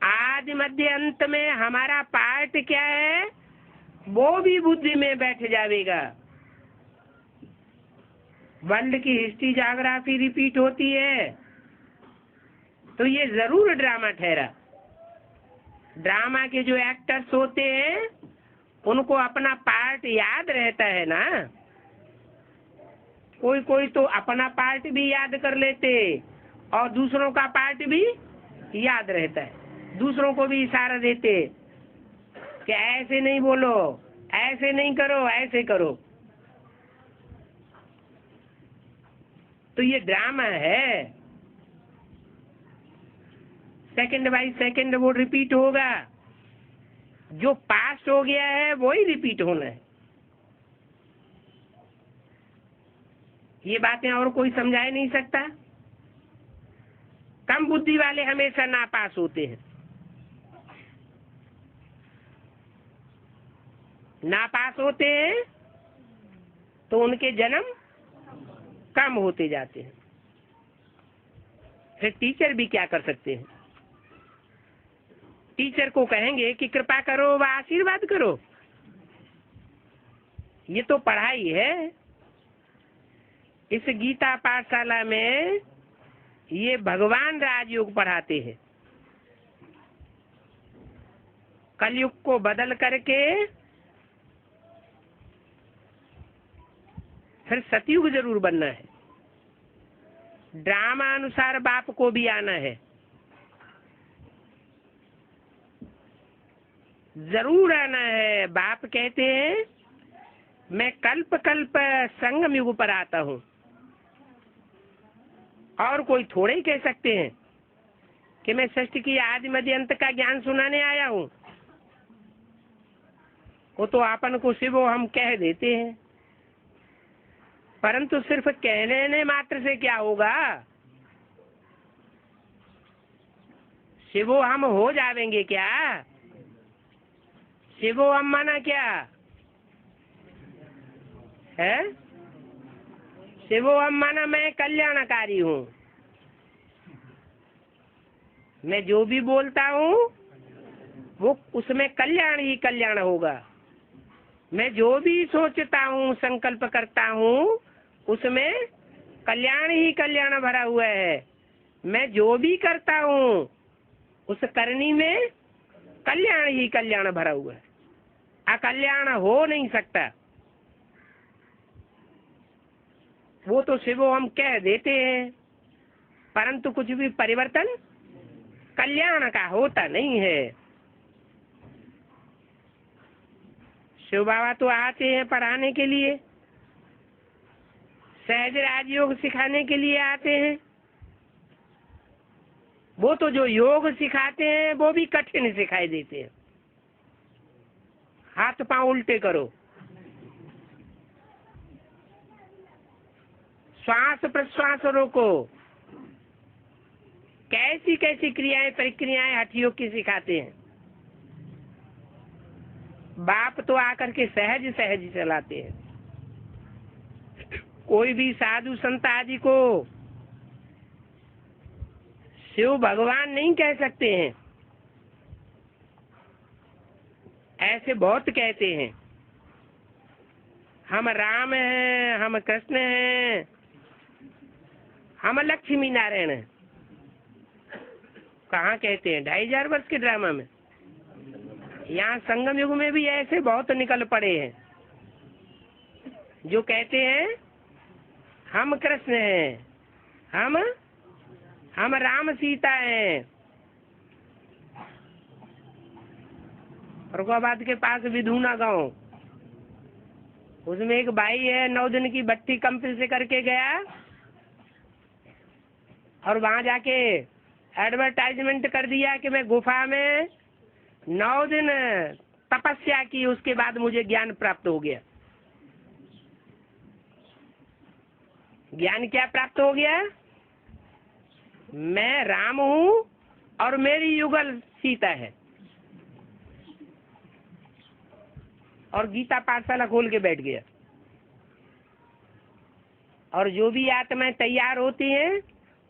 आदि मध्य अंत में हमारा पार्ट क्या है वो भी बुद्धि में बैठ जाएगा। वर्ल्ड की हिस्ट्री जाग्राफी रिपीट होती है तो ये जरूर ड्रामा ठहरा। ड्रामा के जो एक्टर्स होते हैं उनको अपना पार्ट याद रहता है ना। कोई कोई तो अपना पार्ट भी याद कर लेते और दूसरों का पार्ट भी याद रहता है। दूसरों को भी इशारा देते कि ऐसे नहीं बोलो, ऐसे नहीं करो, ऐसे करो। तो ये ड्रामा है। सेकंड बाय सेकंड वो रिपीट होगा। जो पास्ट हो गया है वो ही रिपीट होना है। ये बातें और कोई समझा ही नहीं सकता। कम बुद्धि वाले हमेशा नापास होते हैं। नापास होते हैं तो उनके जन्म कम होते जाते हैं। फिर टीचर भी क्या कर सकते हैं। टीचर को कहेंगे कि कृपा करो व आशीर्वाद करो। ये तो पढ़ाई है। इस गीता पाठशाला में ये भगवान राजयोग पढ़ाते हैं। कलयुग को बदल करके फिर सतयुग जरूर बनना है। ड्रामा अनुसार बाप को भी आना है। जरूर आना है। बाप कहते हैं मैं कल्प कल्प संगम युग पर आता हूँ। और कोई थोड़े ही कह सकते हैं कि मैं सृष्टि की आदि मध्य अंत का ज्ञान सुनाने आया हूँ। वो तो आपन को शिवो हम कह देते हैं, परंतु सिर्फ कहने मात्र से क्या होगा। शिवो हम हो जाएंगे क्या। शिवो हम माना क्या है। शिवो हम माना मैं कल्याणकारी हूँ। मैं जो भी बोलता हूँ वो उसमें कल्याण ही कल्याण होगा। मैं जो भी सोचता हूँ संकल्प करता हूँ उसमें कल्याण ही कल्याण भरा हुआ है। मैं जो भी करता हूँ उस करनी में कल्याण ही कल्याण भरा हुआ है। अकल्याण हो नहीं सकता। वो तो शिवो हम कह देते हैं, परंतु कुछ भी परिवर्तन कल्याण का होता नहीं है। शिव बाबा तो आते हैं पढ़ाने के लिए, सहज राजयोग सिखाने के लिए आते हैं। वो तो जो योग सिखाते हैं वो भी कठिन सिखाई देते हैं। हाथ पांव उल्टे करो, श्वास प्रश्वास रोको, कैसी कैसी क्रियाएं प्रक्रियाएं हठ योग की सिखाते हैं। बाप तो आकर के सहज सहज चलाते हैं। कोई भी साधु संत आदि को शिव भगवान नहीं कह सकते हैं, ऐसे बहुत कहते हैं। हम राम हैं, हम कृष्ण हैं, हम लक्ष्मी नारायण हैं। कहाँ कहते हैं? 2500 वर्ष के ड्रामा में। यहाँ संगम युग में भी ऐसे बहुत निकल पड़े हैं जो कहते हैं हम कृष्ण हैं, हम राम सीता हैं। औरंगाबाद के पास विधुना गांव, उसमें एक भाई है, 9 दिन की भट्टी कंपनी से करके गया और वहां जाके एडवर्टाइजमेंट कर दिया कि मैं गुफा में 9 दिन तपस्या की, उसके बाद मुझे ज्ञान प्राप्त हो गया। ज्ञान क्या प्राप्त हो गया? मैं राम हूँ और मेरी युगल सीता है। और गीता पाठशाला खोल के बैठ गया। और जो भी आत्माएं तैयार होती हैं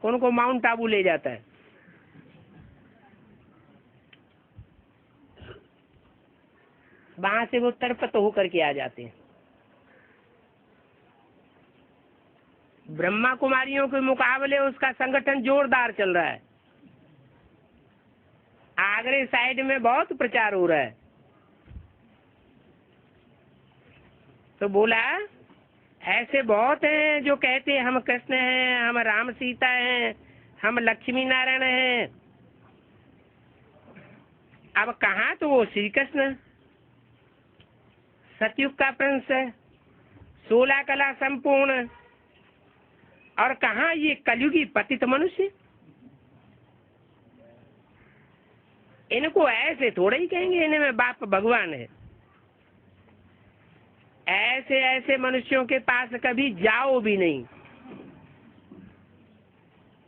उनको माउंट आबू ले जाता है। वहां से वो तरपत होकर के आ जाते हैं। ब्रह्मा कुमारियों के मुकाबले उसका संगठन जोरदार चल रहा है। आगरे साइड में बहुत प्रचार हो रहा है। तो बोला ऐसे बहुत हैं जो कहते हैं हम कृष्ण हैं, हम राम सीता हैं, हम लक्ष्मी नारायण हैं। अब कहाँ तो वो श्री कृष्ण सतयुग का प्रिंस है, 16 कला संपूर्ण, और कहाँ ये कलयुगी पतित मनुष्य। इनको ऐसे थोड़े ही कहेंगे इनमें बाप भगवान है। ऐसे ऐसे मनुष्यों के पास कभी जाओ भी नहीं।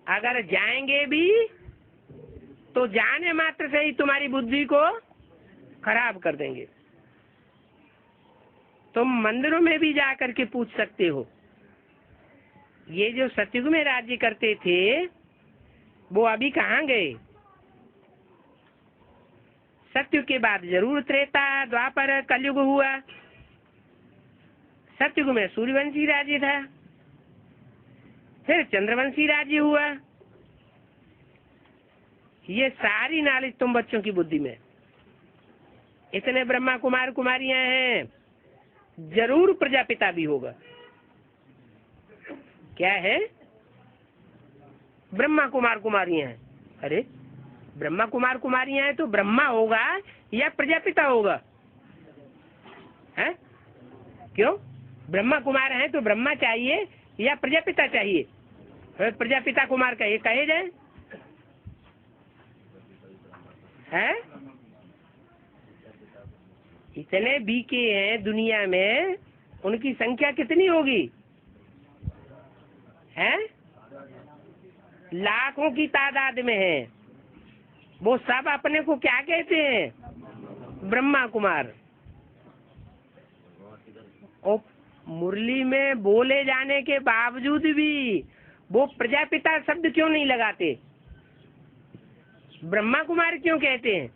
अगर जाएंगे भी तो जाने मात्र से ही तुम्हारी बुद्धि को खराब कर देंगे। तुम मंदिरों में भी जा करके पूछ सकते हो। ये जो सतयुग में राज्य करते थे वो अभी कहाँ गए? सतयुग के बाद जरूर त्रेता, द्वापर, कलयुग हुआ। सतयुग में सूर्यवंशी राज्य था, फिर चंद्रवंशी राज्य हुआ। ये सारी नॉलेज तुम बच्चों की बुद्धि में। इतने ब्रह्मा कुमार कुमारियां हैं, जरूर प्रजापिता भी होगा। क्या है? ब्रह्मा कुमार कुमारियां हैं। अरे ब्रह्मा कुमार कुमारियां हैं तो ब्रह्मा होगा या प्रजापिता होगा? है? क्यों? ब्रह्मा कुमार हैं तो ब्रह्मा चाहिए या प्रजापिता चाहिए? प्रजापिता कुमार कहे जाए है? इतने बीके हैं दुनिया में, उनकी संख्या कितनी होगी? है? लाखों की तादाद में है। वो सब अपने को क्या कहते हैं? ब्रह्मा कुमार। और मुरली में बोले जाने के बावजूद भी वो प्रजापिता शब्द क्यों नहीं लगाते? ब्रह्मा कुमार क्यों कहते हैं?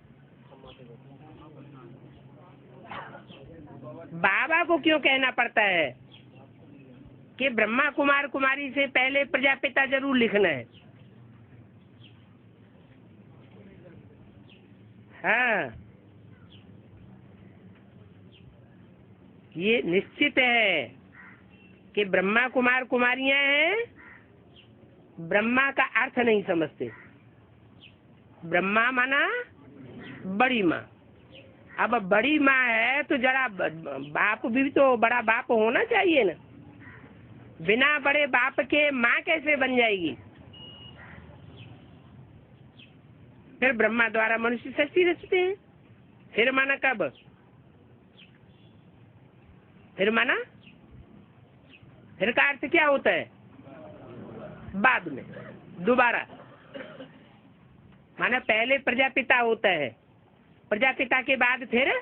बाबा को क्यों कहना पड़ता है कि ब्रह्मा कुमार कुमारी से पहले प्रजापिता जरूर लिखना है? हाँ, ये निश्चित है कि ब्रह्मा कुमार कुमारियां हैं। ब्रह्मा का अर्थ नहीं समझते। ब्रह्मा माना बड़ी माँ। अब बड़ी माँ है तो जरा बाप भी तो बड़ा बाप होना चाहिए ना। बिना बड़े बाप के माँ कैसे बन जाएगी? फिर ब्रह्मा द्वारा मनुष्य सृष्टि रचते हैं। फिर माना कब? फिर माना फिर का अर्थ क्या होता है? बाद में, दोबारा। माना पहले प्रजापिता होता है, प्रजापिता के बाद फिर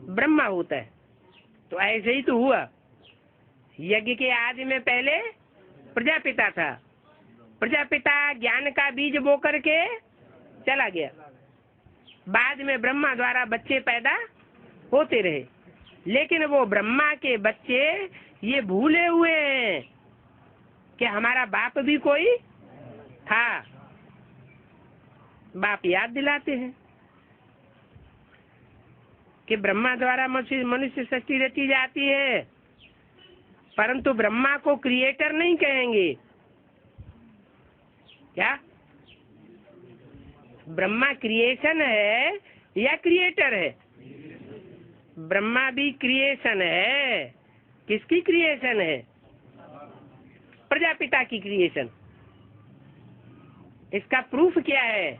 ब्रह्मा होता है। तो ऐसे ही तो हुआ। यज्ञ के आदि में पहले प्रजापिता था, प्रजापिता ज्ञान का बीज बो करके चला गया। बाद में ब्रह्मा द्वारा बच्चे पैदा होते रहे, लेकिन वो ब्रह्मा के बच्चे ये भूले हुए हैं कि हमारा बाप भी कोई था। बाप याद दिलाते हैं कि ब्रह्मा द्वारा मनुष्य सृष्टि रची जाती है, परंतु ब्रह्मा को क्रिएटर नहीं कहेंगे। क्या ब्रह्मा क्रिएशन है या क्रिएटर है? ब्रह्मा भी क्रिएशन है। किसकी क्रिएशन है? प्रजापिता की क्रिएशन। इसका प्रूफ क्या है?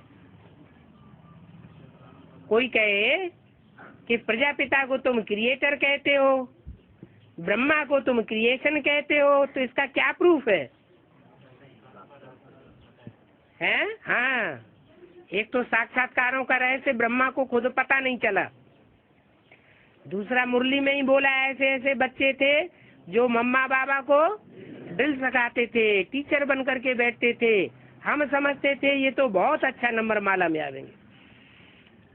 कोई कहे कि प्रजापिता को तुम क्रिएटर कहते हो, ब्रह्मा को तुम क्रिएशन कहते हो, तो इसका क्या प्रूफ है? हैं? हाँ, एक तो साक्षात्कारों का रहस्य ब्रह्मा को खुद पता नहीं चला। दूसरा, मुरली में ही बोला ऐसे ऐसे बच्चे थे जो मम्मा बाबा को ड्रिल सिखाते थे, टीचर बन करके बैठते थे। हम समझते थे ये तो बहुत अच्छा नंबर माला में आवेंगे,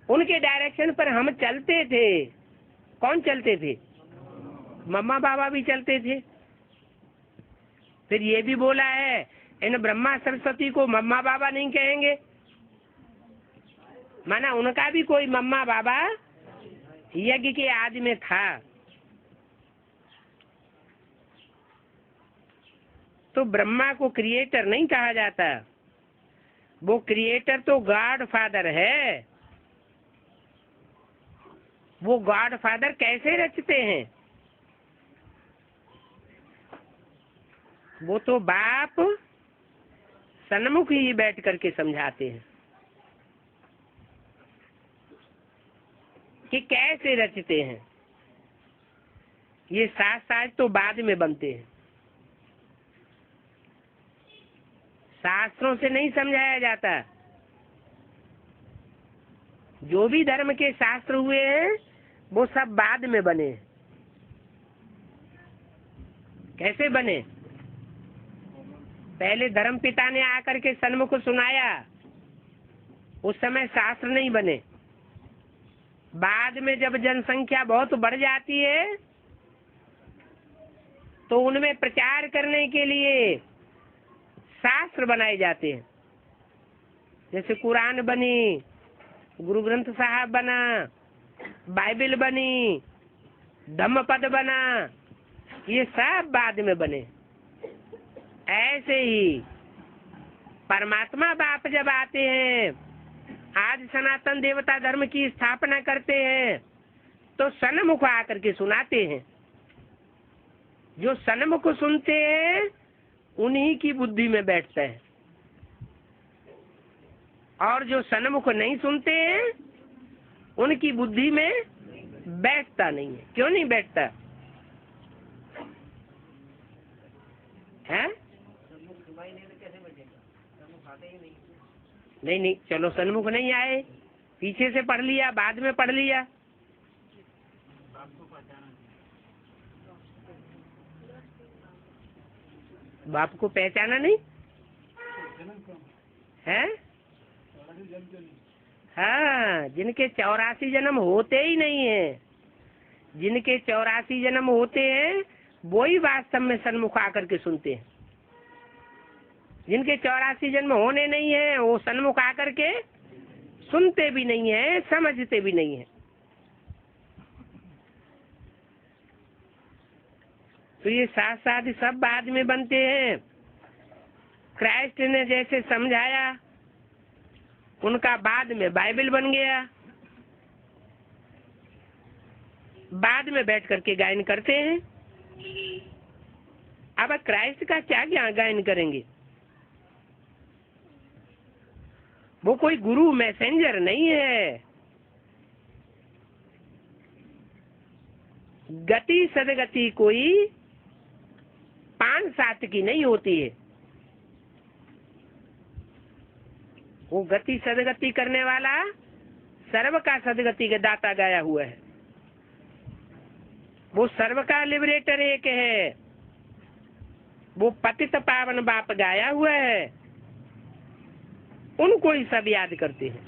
उनके डायरेक्शन पर हम चलते थे। कौन चलते थे? मम्मा बाबा भी चलते थे। फिर ये भी बोला है इन ब्रह्मा सरस्वती को मम्मा बाबा नहीं कहेंगे, माना उनका भी कोई मम्मा बाबा यज्ञ के आदि में था। तो ब्रह्मा को क्रिएटर नहीं कहा जाता, वो क्रिएटर तो गॉड फादर है। वो गॉड फादर कैसे रचते हैं? वो तो बाप सन्मुख ही बैठ करके समझाते हैं कि कैसे रचते हैं। ये साथ साथ तो बाद में बनते हैं, शास्त्रों से नहीं समझाया जाता। जो भी धर्म के शास्त्र हुए हैं वो सब बाद में बने। कैसे बने? पहले धर्म पिता ने आकर के सन्मुख सुनाया, उस समय शास्त्र नहीं बने। बाद में जब जनसंख्या बहुत बढ़ जाती है तो उनमें प्रचार करने के लिए शास्त्र बनाए जाते हैं। जैसे कुरान बनी, गुरु ग्रंथ साहब बना, बाइबल बनी, धम्मपद बना, ये सब बाद में बने। ऐसे ही परमात्मा बाप जब आते हैं, आज सनातन देवता धर्म की स्थापना करते हैं, तो सन्मुख आकर के सुनाते हैं। जो सन्मुख सुनते हैं उन्हीं की बुद्धि में बैठता है, और जो सन्मुख नहीं सुनते हैं उनकी बुद्धि में बैठता नहीं है। क्यों नहीं बैठता है? नहीं, चलो सन्मुख नहीं आए, पीछे से पढ़ लिया, बाद में पढ़ लिया। बाप को पहचाना नहीं है? हाँ, जिनके 84 जन्म होते ही नहीं है, जिनके 84 जन्म होते हैं वो ही वास्तव में सन्मुख आकर के सुनते हैं। जिनके 84 जन्म होने नहीं है वो सन्मुख आकर के सुनते भी नहीं है, समझते भी नहीं है। तो ये साथ साथ सब बाद में बनते हैं। क्राइस्ट ने जैसे समझाया, उनका बाद में बाइबल बन गया। बाद में बैठ करके गायन करते हैं। अब क्राइस्ट का क्या गायन करेंगे? वो कोई गुरु मैसेंजर नहीं है। गति सदगति कोई 5-7 की नहीं होती है। वो गति सदगति करने वाला सर्व का सदगति के दाता गाया हुआ है। वो सर्व का लिबरेटर एक है। वो पतित पावन बाप गाया हुआ है। उनको ही सब याद करते हैं।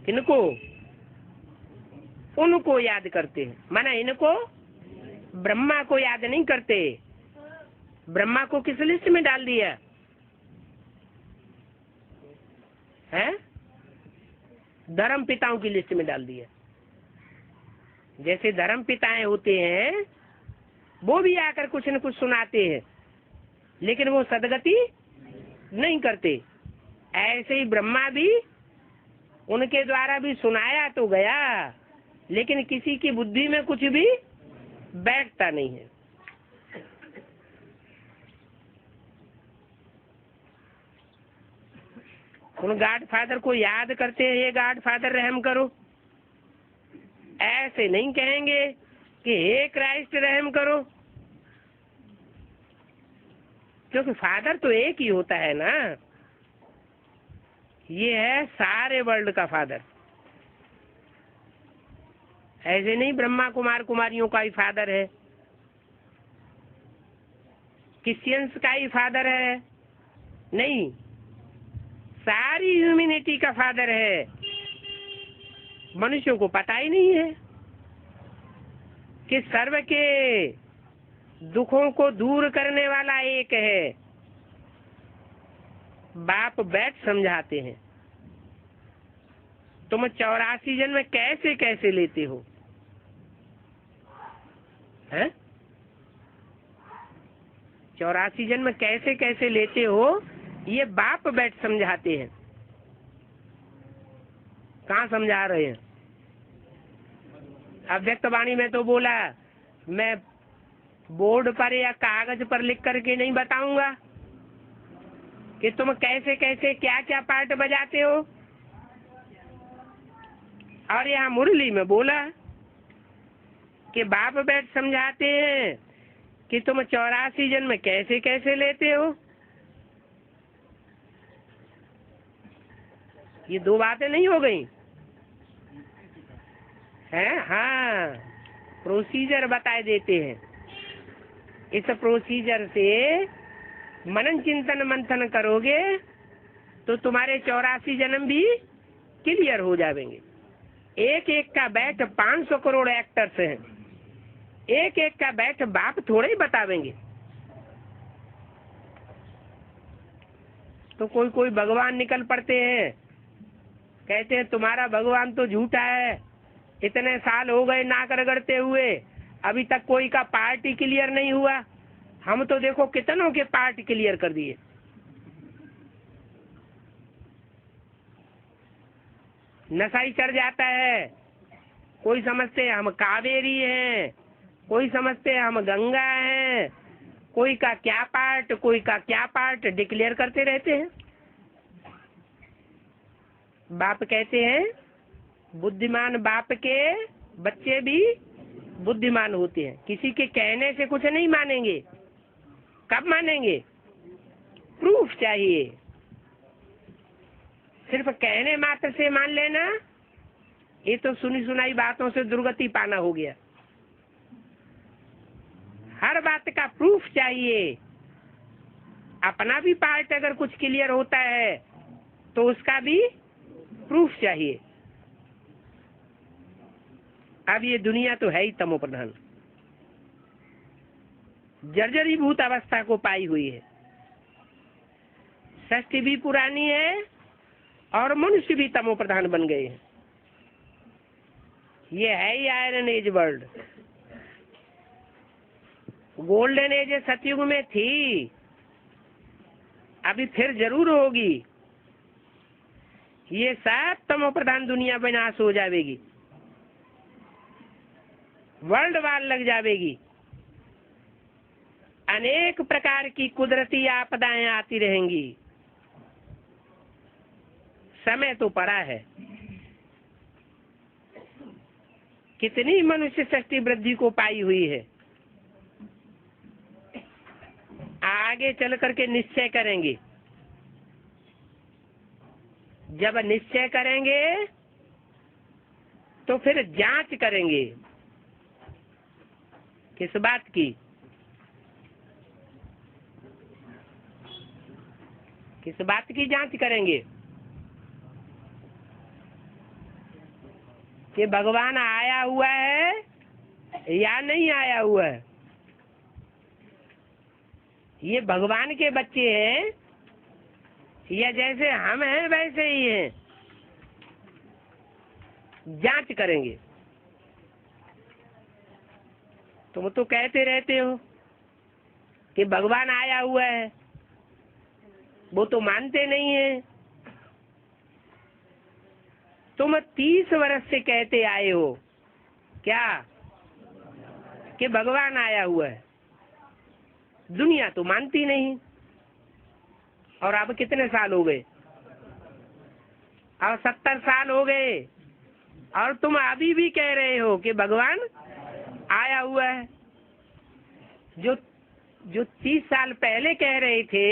किनको? उनको याद करते हैं, माना इनको ब्रह्मा को याद नहीं करते। ब्रह्मा को किस लिस्ट में डाल दिया है? धर्म पिताओं की लिस्ट में डाल दिया। जैसे धर्म पिताएं होते हैं, वो भी आकर कुछ न कुछ सुनाते हैं, लेकिन वो सदगति नहीं करते। ऐसे ही ब्रह्मा भी, उनके द्वारा भी सुनाया तो गया, लेकिन किसी की बुद्धि में कुछ भी बैठता नहीं है। उन गॉड फादर को याद करते हैं, ये गॉड फादर रहम करो। ऐसे नहीं कहेंगे कि हे क्राइस्ट रहम करो, क्योंकि फादर तो एक ही होता है ना। ये है सारे वर्ल्ड का फादर। ऐसे नहीं ब्रह्मा कुमार कुमारियों का ही फादर है, क्रिश्चियंस का ही फादर है, नहीं, सारी ह्यूमैनिटी का फादर है। मनुष्यों को पता ही नहीं है कि सर्व के दुखों को दूर करने वाला एक है। बाप बैठ समझाते हैं, तुम 84 जन्म कैसे कैसे लेते हो, हैं? 84 जन्म कैसे कैसे लेते हो, ये बाप बैठ समझाते हैं। कहाँ समझा रहे हैं? अव्यक्त वाणी में तो बोला, मैं बोर्ड पर या कागज पर लिख करके नहीं बताऊंगा कि तुम कैसे कैसे क्या क्या पार्ट बजाते हो। और यहाँ मुरली में बोला कि बाप बैठ समझाते हैं कि तुम 84 जन्म कैसे कैसे लेते हो। ये दो बातें नहीं हो गई हैं? हाँ, प्रोसीजर बताए देते हैं। इस प्रोसीजर से मनन चिंतन मंथन करोगे तो तुम्हारे 84 जन्म भी क्लियर हो जाएंगे। एक एक का बैठ 500 करोड़ एक्टर्स हैं, एक एक का बैठ बाप थोड़े ही बतावेंगे। तो कोई कोई भगवान निकल पड़ते हैं, कहते हैं तुम्हारा भगवान तो झूठा है, इतने साल हो गए नाक रगड़ते हुए, अभी तक कोई का पार्ट ही क्लियर नहीं हुआ। हम तो देखो कितनों के पार्ट क्लियर कर दिए। नशा ही चढ़ जाता है। कोई समझते हैं हम कावेरी हैं, कोई समझते हैं हम गंगा हैं, कोई का क्या पार्ट, कोई का क्या पार्ट डिक्लेयर करते रहते हैं। बाप कहते हैं बुद्धिमान बाप के बच्चे भी बुद्धिमान होते हैं। किसी के कहने से कुछ नहीं मानेंगे। कब मानेंगे? प्रूफ चाहिए। सिर्फ कहने मात्र से मान लेना, ये तो सुनी सुनाई बातों से दुर्गति पाना हो गया। हर बात का प्रूफ चाहिए। अपना भी पार्ट अगर कुछ क्लियर होता है तो उसका भी प्रूफ चाहिए। अब ये दुनिया तो है ही तमो प्रधान, जर्जरीभूत अवस्था को पाई हुई है। सृष्टि भी पुरानी है और मनुष्य भी तमो प्रधान बन गए हैं। ये है ही iron age world. Golden age Satyug में थी, अभी फिर जरूर होगी। ये सब तमो प्रधान दुनिया विनाश हो जाएगी, वर्ल्ड वार लग जाएगी। अनेक प्रकार की कुदरती आपदाएं आती रहेंगी। समय तो पड़ा है। कितनी मनुष्य सृष्टि वृद्धि को पाई हुई है। आगे चल करके निश्चय करेंगे। जब निश्चय करेंगे तो फिर जांच करेंगे। किस बात की? किस बात की जांच करेंगे? कि भगवान आया हुआ है या नहीं आया हुआ है। ये भगवान के बच्चे हैं या जैसे हम हैं वैसे ही हैं, जांच करेंगे। तुम तो कहते रहते हो कि भगवान आया हुआ है, वो तो मानते नहीं है। तुम 30 वर्ष से कहते आए हो क्या कि भगवान आया हुआ है, दुनिया तो मानती नहीं। और अब कितने साल हो गए? अब 70 साल हो गए और तुम अभी भी कह रहे हो कि भगवान आया हुआ है। जो 30 साल पहले कह रहे थे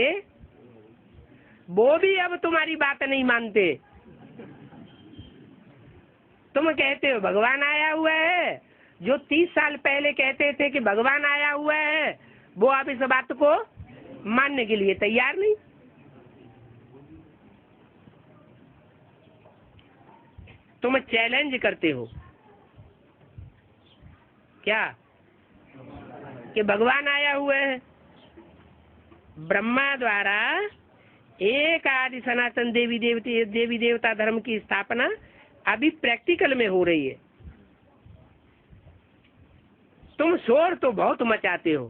वो भी अब तुम्हारी बात नहीं मानते। तुम कहते हो भगवान आया हुआ है, जो 30 साल पहले कहते थे कि भगवान आया हुआ है वो अब इस बात को मानने के लिए तैयार नहीं। तुम चैलेंज करते हो क्या कि भगवान आया हुआ है। ब्रह्मा द्वारा एक आदि सनातन देवी देवता धर्म की स्थापना अभी प्रैक्टिकल में हो रही है। तुम शोर तो बहुत मचाते हो,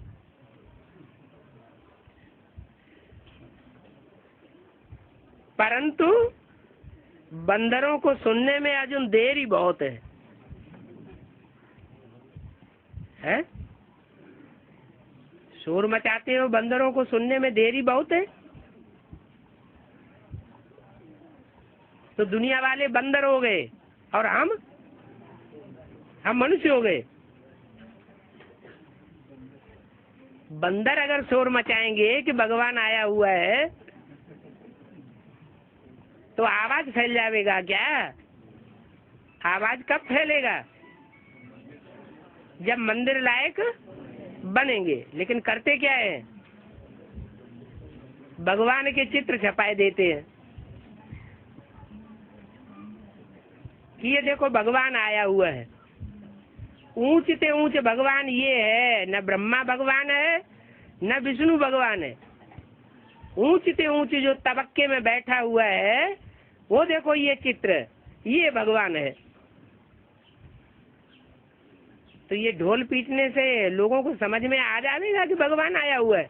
परंतु बंदरों को सुनने में अजून देरी बहुत है? शोर मचाते हो, बंदरों को सुनने में देरी बहुत है। तो दुनिया वाले बंदर हो गए और हम मनुष्य हो गए। बंदर अगर शोर मचाएंगे कि भगवान आया हुआ है तो आवाज फैल जाएगा क्या? आवाज कब फैलेगा? जब मंदिर लायक बनेंगे। लेकिन करते क्या है? भगवान के चित्र छपाए देते हैं कि ये देखो भगवान आया हुआ है। ऊंच से ऊंच भगवान ये है, न ब्रह्मा भगवान है न विष्णु भगवान है। ऊंच से ऊंच जो तबक्के में बैठा हुआ है वो देखो ये चित्र, ये भगवान है। तो ये ढोल पीटने से लोगों को समझ में आ जाएगा कि भगवान आया हुआ है।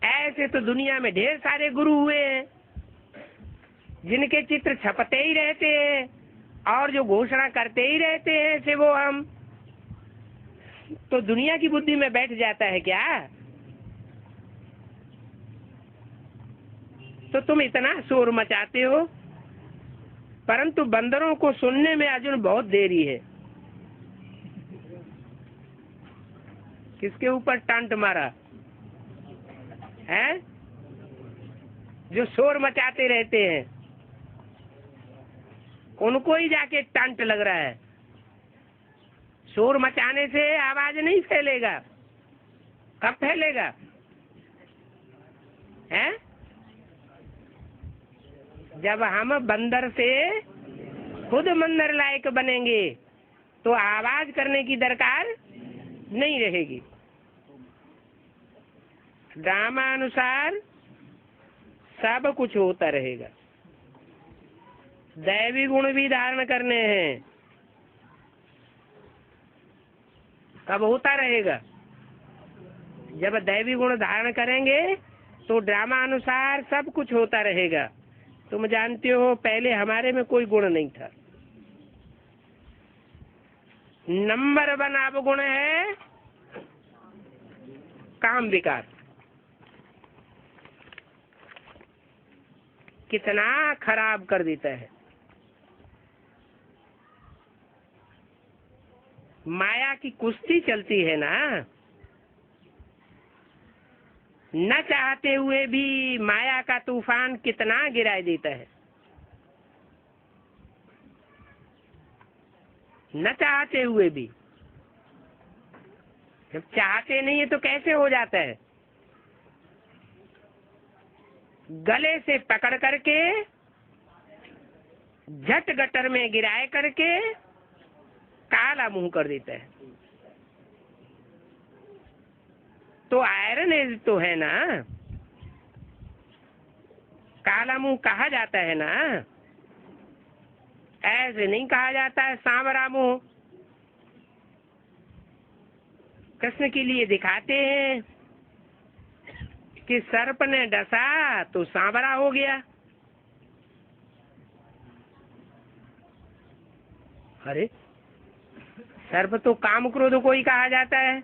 ऐसे तो दुनिया में ढेर सारे गुरु हुए हैं जिनके चित्र छपते ही रहते हैं और जो घोषणा करते ही रहते हैं से वो हम। तो दुनिया की बुद्धि में बैठ जाता है क्या? तो तुम इतना शोर मचाते हो, परंतु बंदरों को सुनने में अजून बहुत देरी है। किसके ऊपर टांट मारा है? जो शोर मचाते रहते हैं उनको ही जाके टांट लग रहा है। शोर मचाने से आवाज नहीं फैलेगा। कब फैलेगा? है जब हम बंदर से खुद मंदिर लायक बनेंगे तो आवाज करने की दरकार नहीं रहेगी। ड्रामानुसार सब कुछ होता रहेगा। दैवी गुण भी धारण करने हैं। कब होता रहेगा? जब दैवी गुण धारण करेंगे तो ड्रामा अनुसार सब कुछ होता रहेगा। तुम जानते हो पहले हमारे में कोई गुण नहीं था। नंबर 1 अब गुण है काम विकार। कितना खराब कर देता है। माया की कुश्ती चलती है ना, न चाहते हुए भी माया का तूफान कितना गिरा देता है। न चाहते हुए भी। जब चाहते नहीं है तो कैसे हो जाता है? गले से पकड़ करके झट गटर में गिराए करके काला मुंह कर देता है। तो आयरन एज तो है ना, काला मुंह कहा जाता है ना, ऐसे नहीं कहा जाता है सांवरा मुंह। कृष्ण के लिए दिखाते हैं कि सर्प ने डसा तो सांवरा हो गया। अरे सर्प तो काम क्रोध को ही कहा जाता है,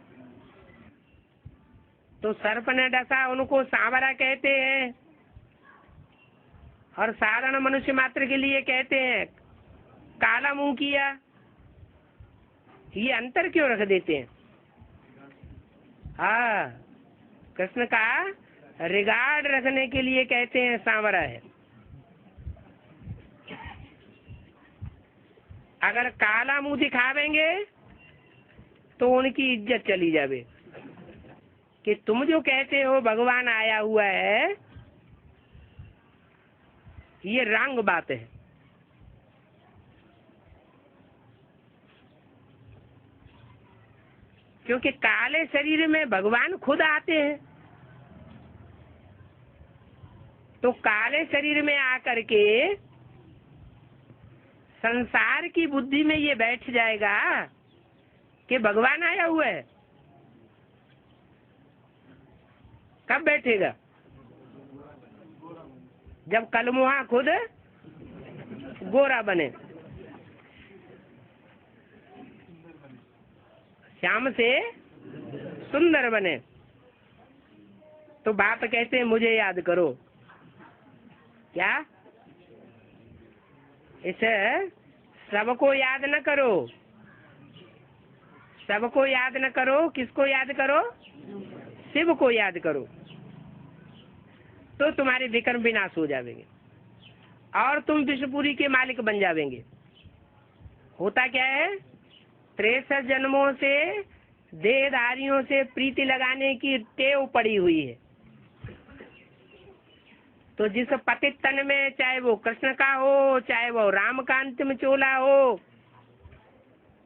तो सर्प ने डसा उनको सांवरा कहते हैं, और साधारण मनुष्य मात्र के लिए कहते हैं काला मुंह किया। ये अंतर क्यों रख देते हैं? हाँ, कृष्ण का रिगार्ड रखने के लिए कहते हैं सांवरा है। अगर काला मुंह दिखावेंगे तो उनकी इज्जत चली जावे कि तुम जो कहते हो भगवान आया हुआ है, ये रंग बात है। क्योंकि काले शरीर में भगवान खुद आते हैं, तो काले शरीर में आकर के संसार की बुद्धि में ये बैठ जाएगा कि भगवान आया हुआ है। कब बैठेगा? जब कलमुहा खुद गोरा बने, श्याम से सुंदर बने, तो बाप कहते हैं मुझे याद करो। क्या? इसे सबको याद न करो, सबको याद न करो, किसको याद करो? शिव को याद करो, तो तुम्हारे विक्रम विनाश हो जाएंगे और तुम विश्वपुरी के मालिक बन जाएंगे। होता क्या है, 63 जन्मों से देहधारियों से प्रीति लगाने की टेव पड़ी हुई है। तो जिस पतित तन में, चाहे वो कृष्ण का हो, चाहे वो राम का अंतिम चोला हो,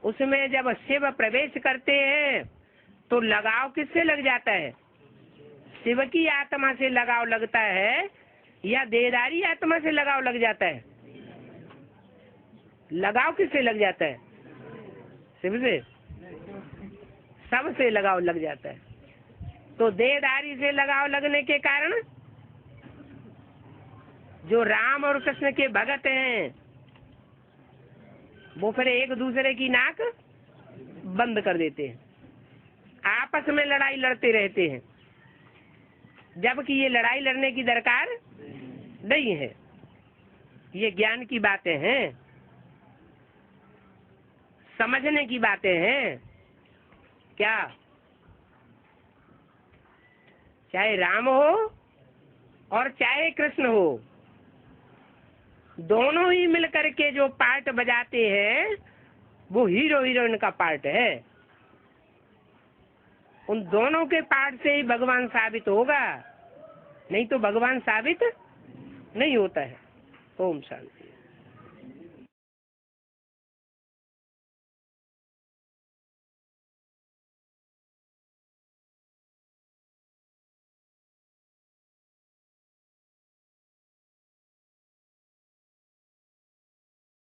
उसमें जब शिव प्रवेश करते हैं तो लगाव किससे लग जाता है? शिव की आत्मा से लगाव लगता है या देहधारी आत्मा से लगाव लग जाता है? लगाव किससे लग जाता है? शिव से, सबसे लगाव लग जाता है। तो देहधारी से लगाव लगने के कारण जो राम और कृष्ण के भगत हैं वो फिर एक दूसरे की नाक बंद कर देते हैं, आपस में लड़ाई लड़ते रहते हैं, जबकि ये लड़ाई लड़ने की दरकार नहीं है। ये ज्ञान की बातें हैं, समझने की बातें हैं। क्या? चाहे राम हो और चाहे कृष्ण हो, दोनों ही मिलकर के जो पार्ट बजाते हैं वो हीरो हीरोइन का पार्ट है। उन दोनों के पार्ट से ही भगवान साबित होगा, नहीं तो भगवान साबित नहीं होता है। ओम शांति।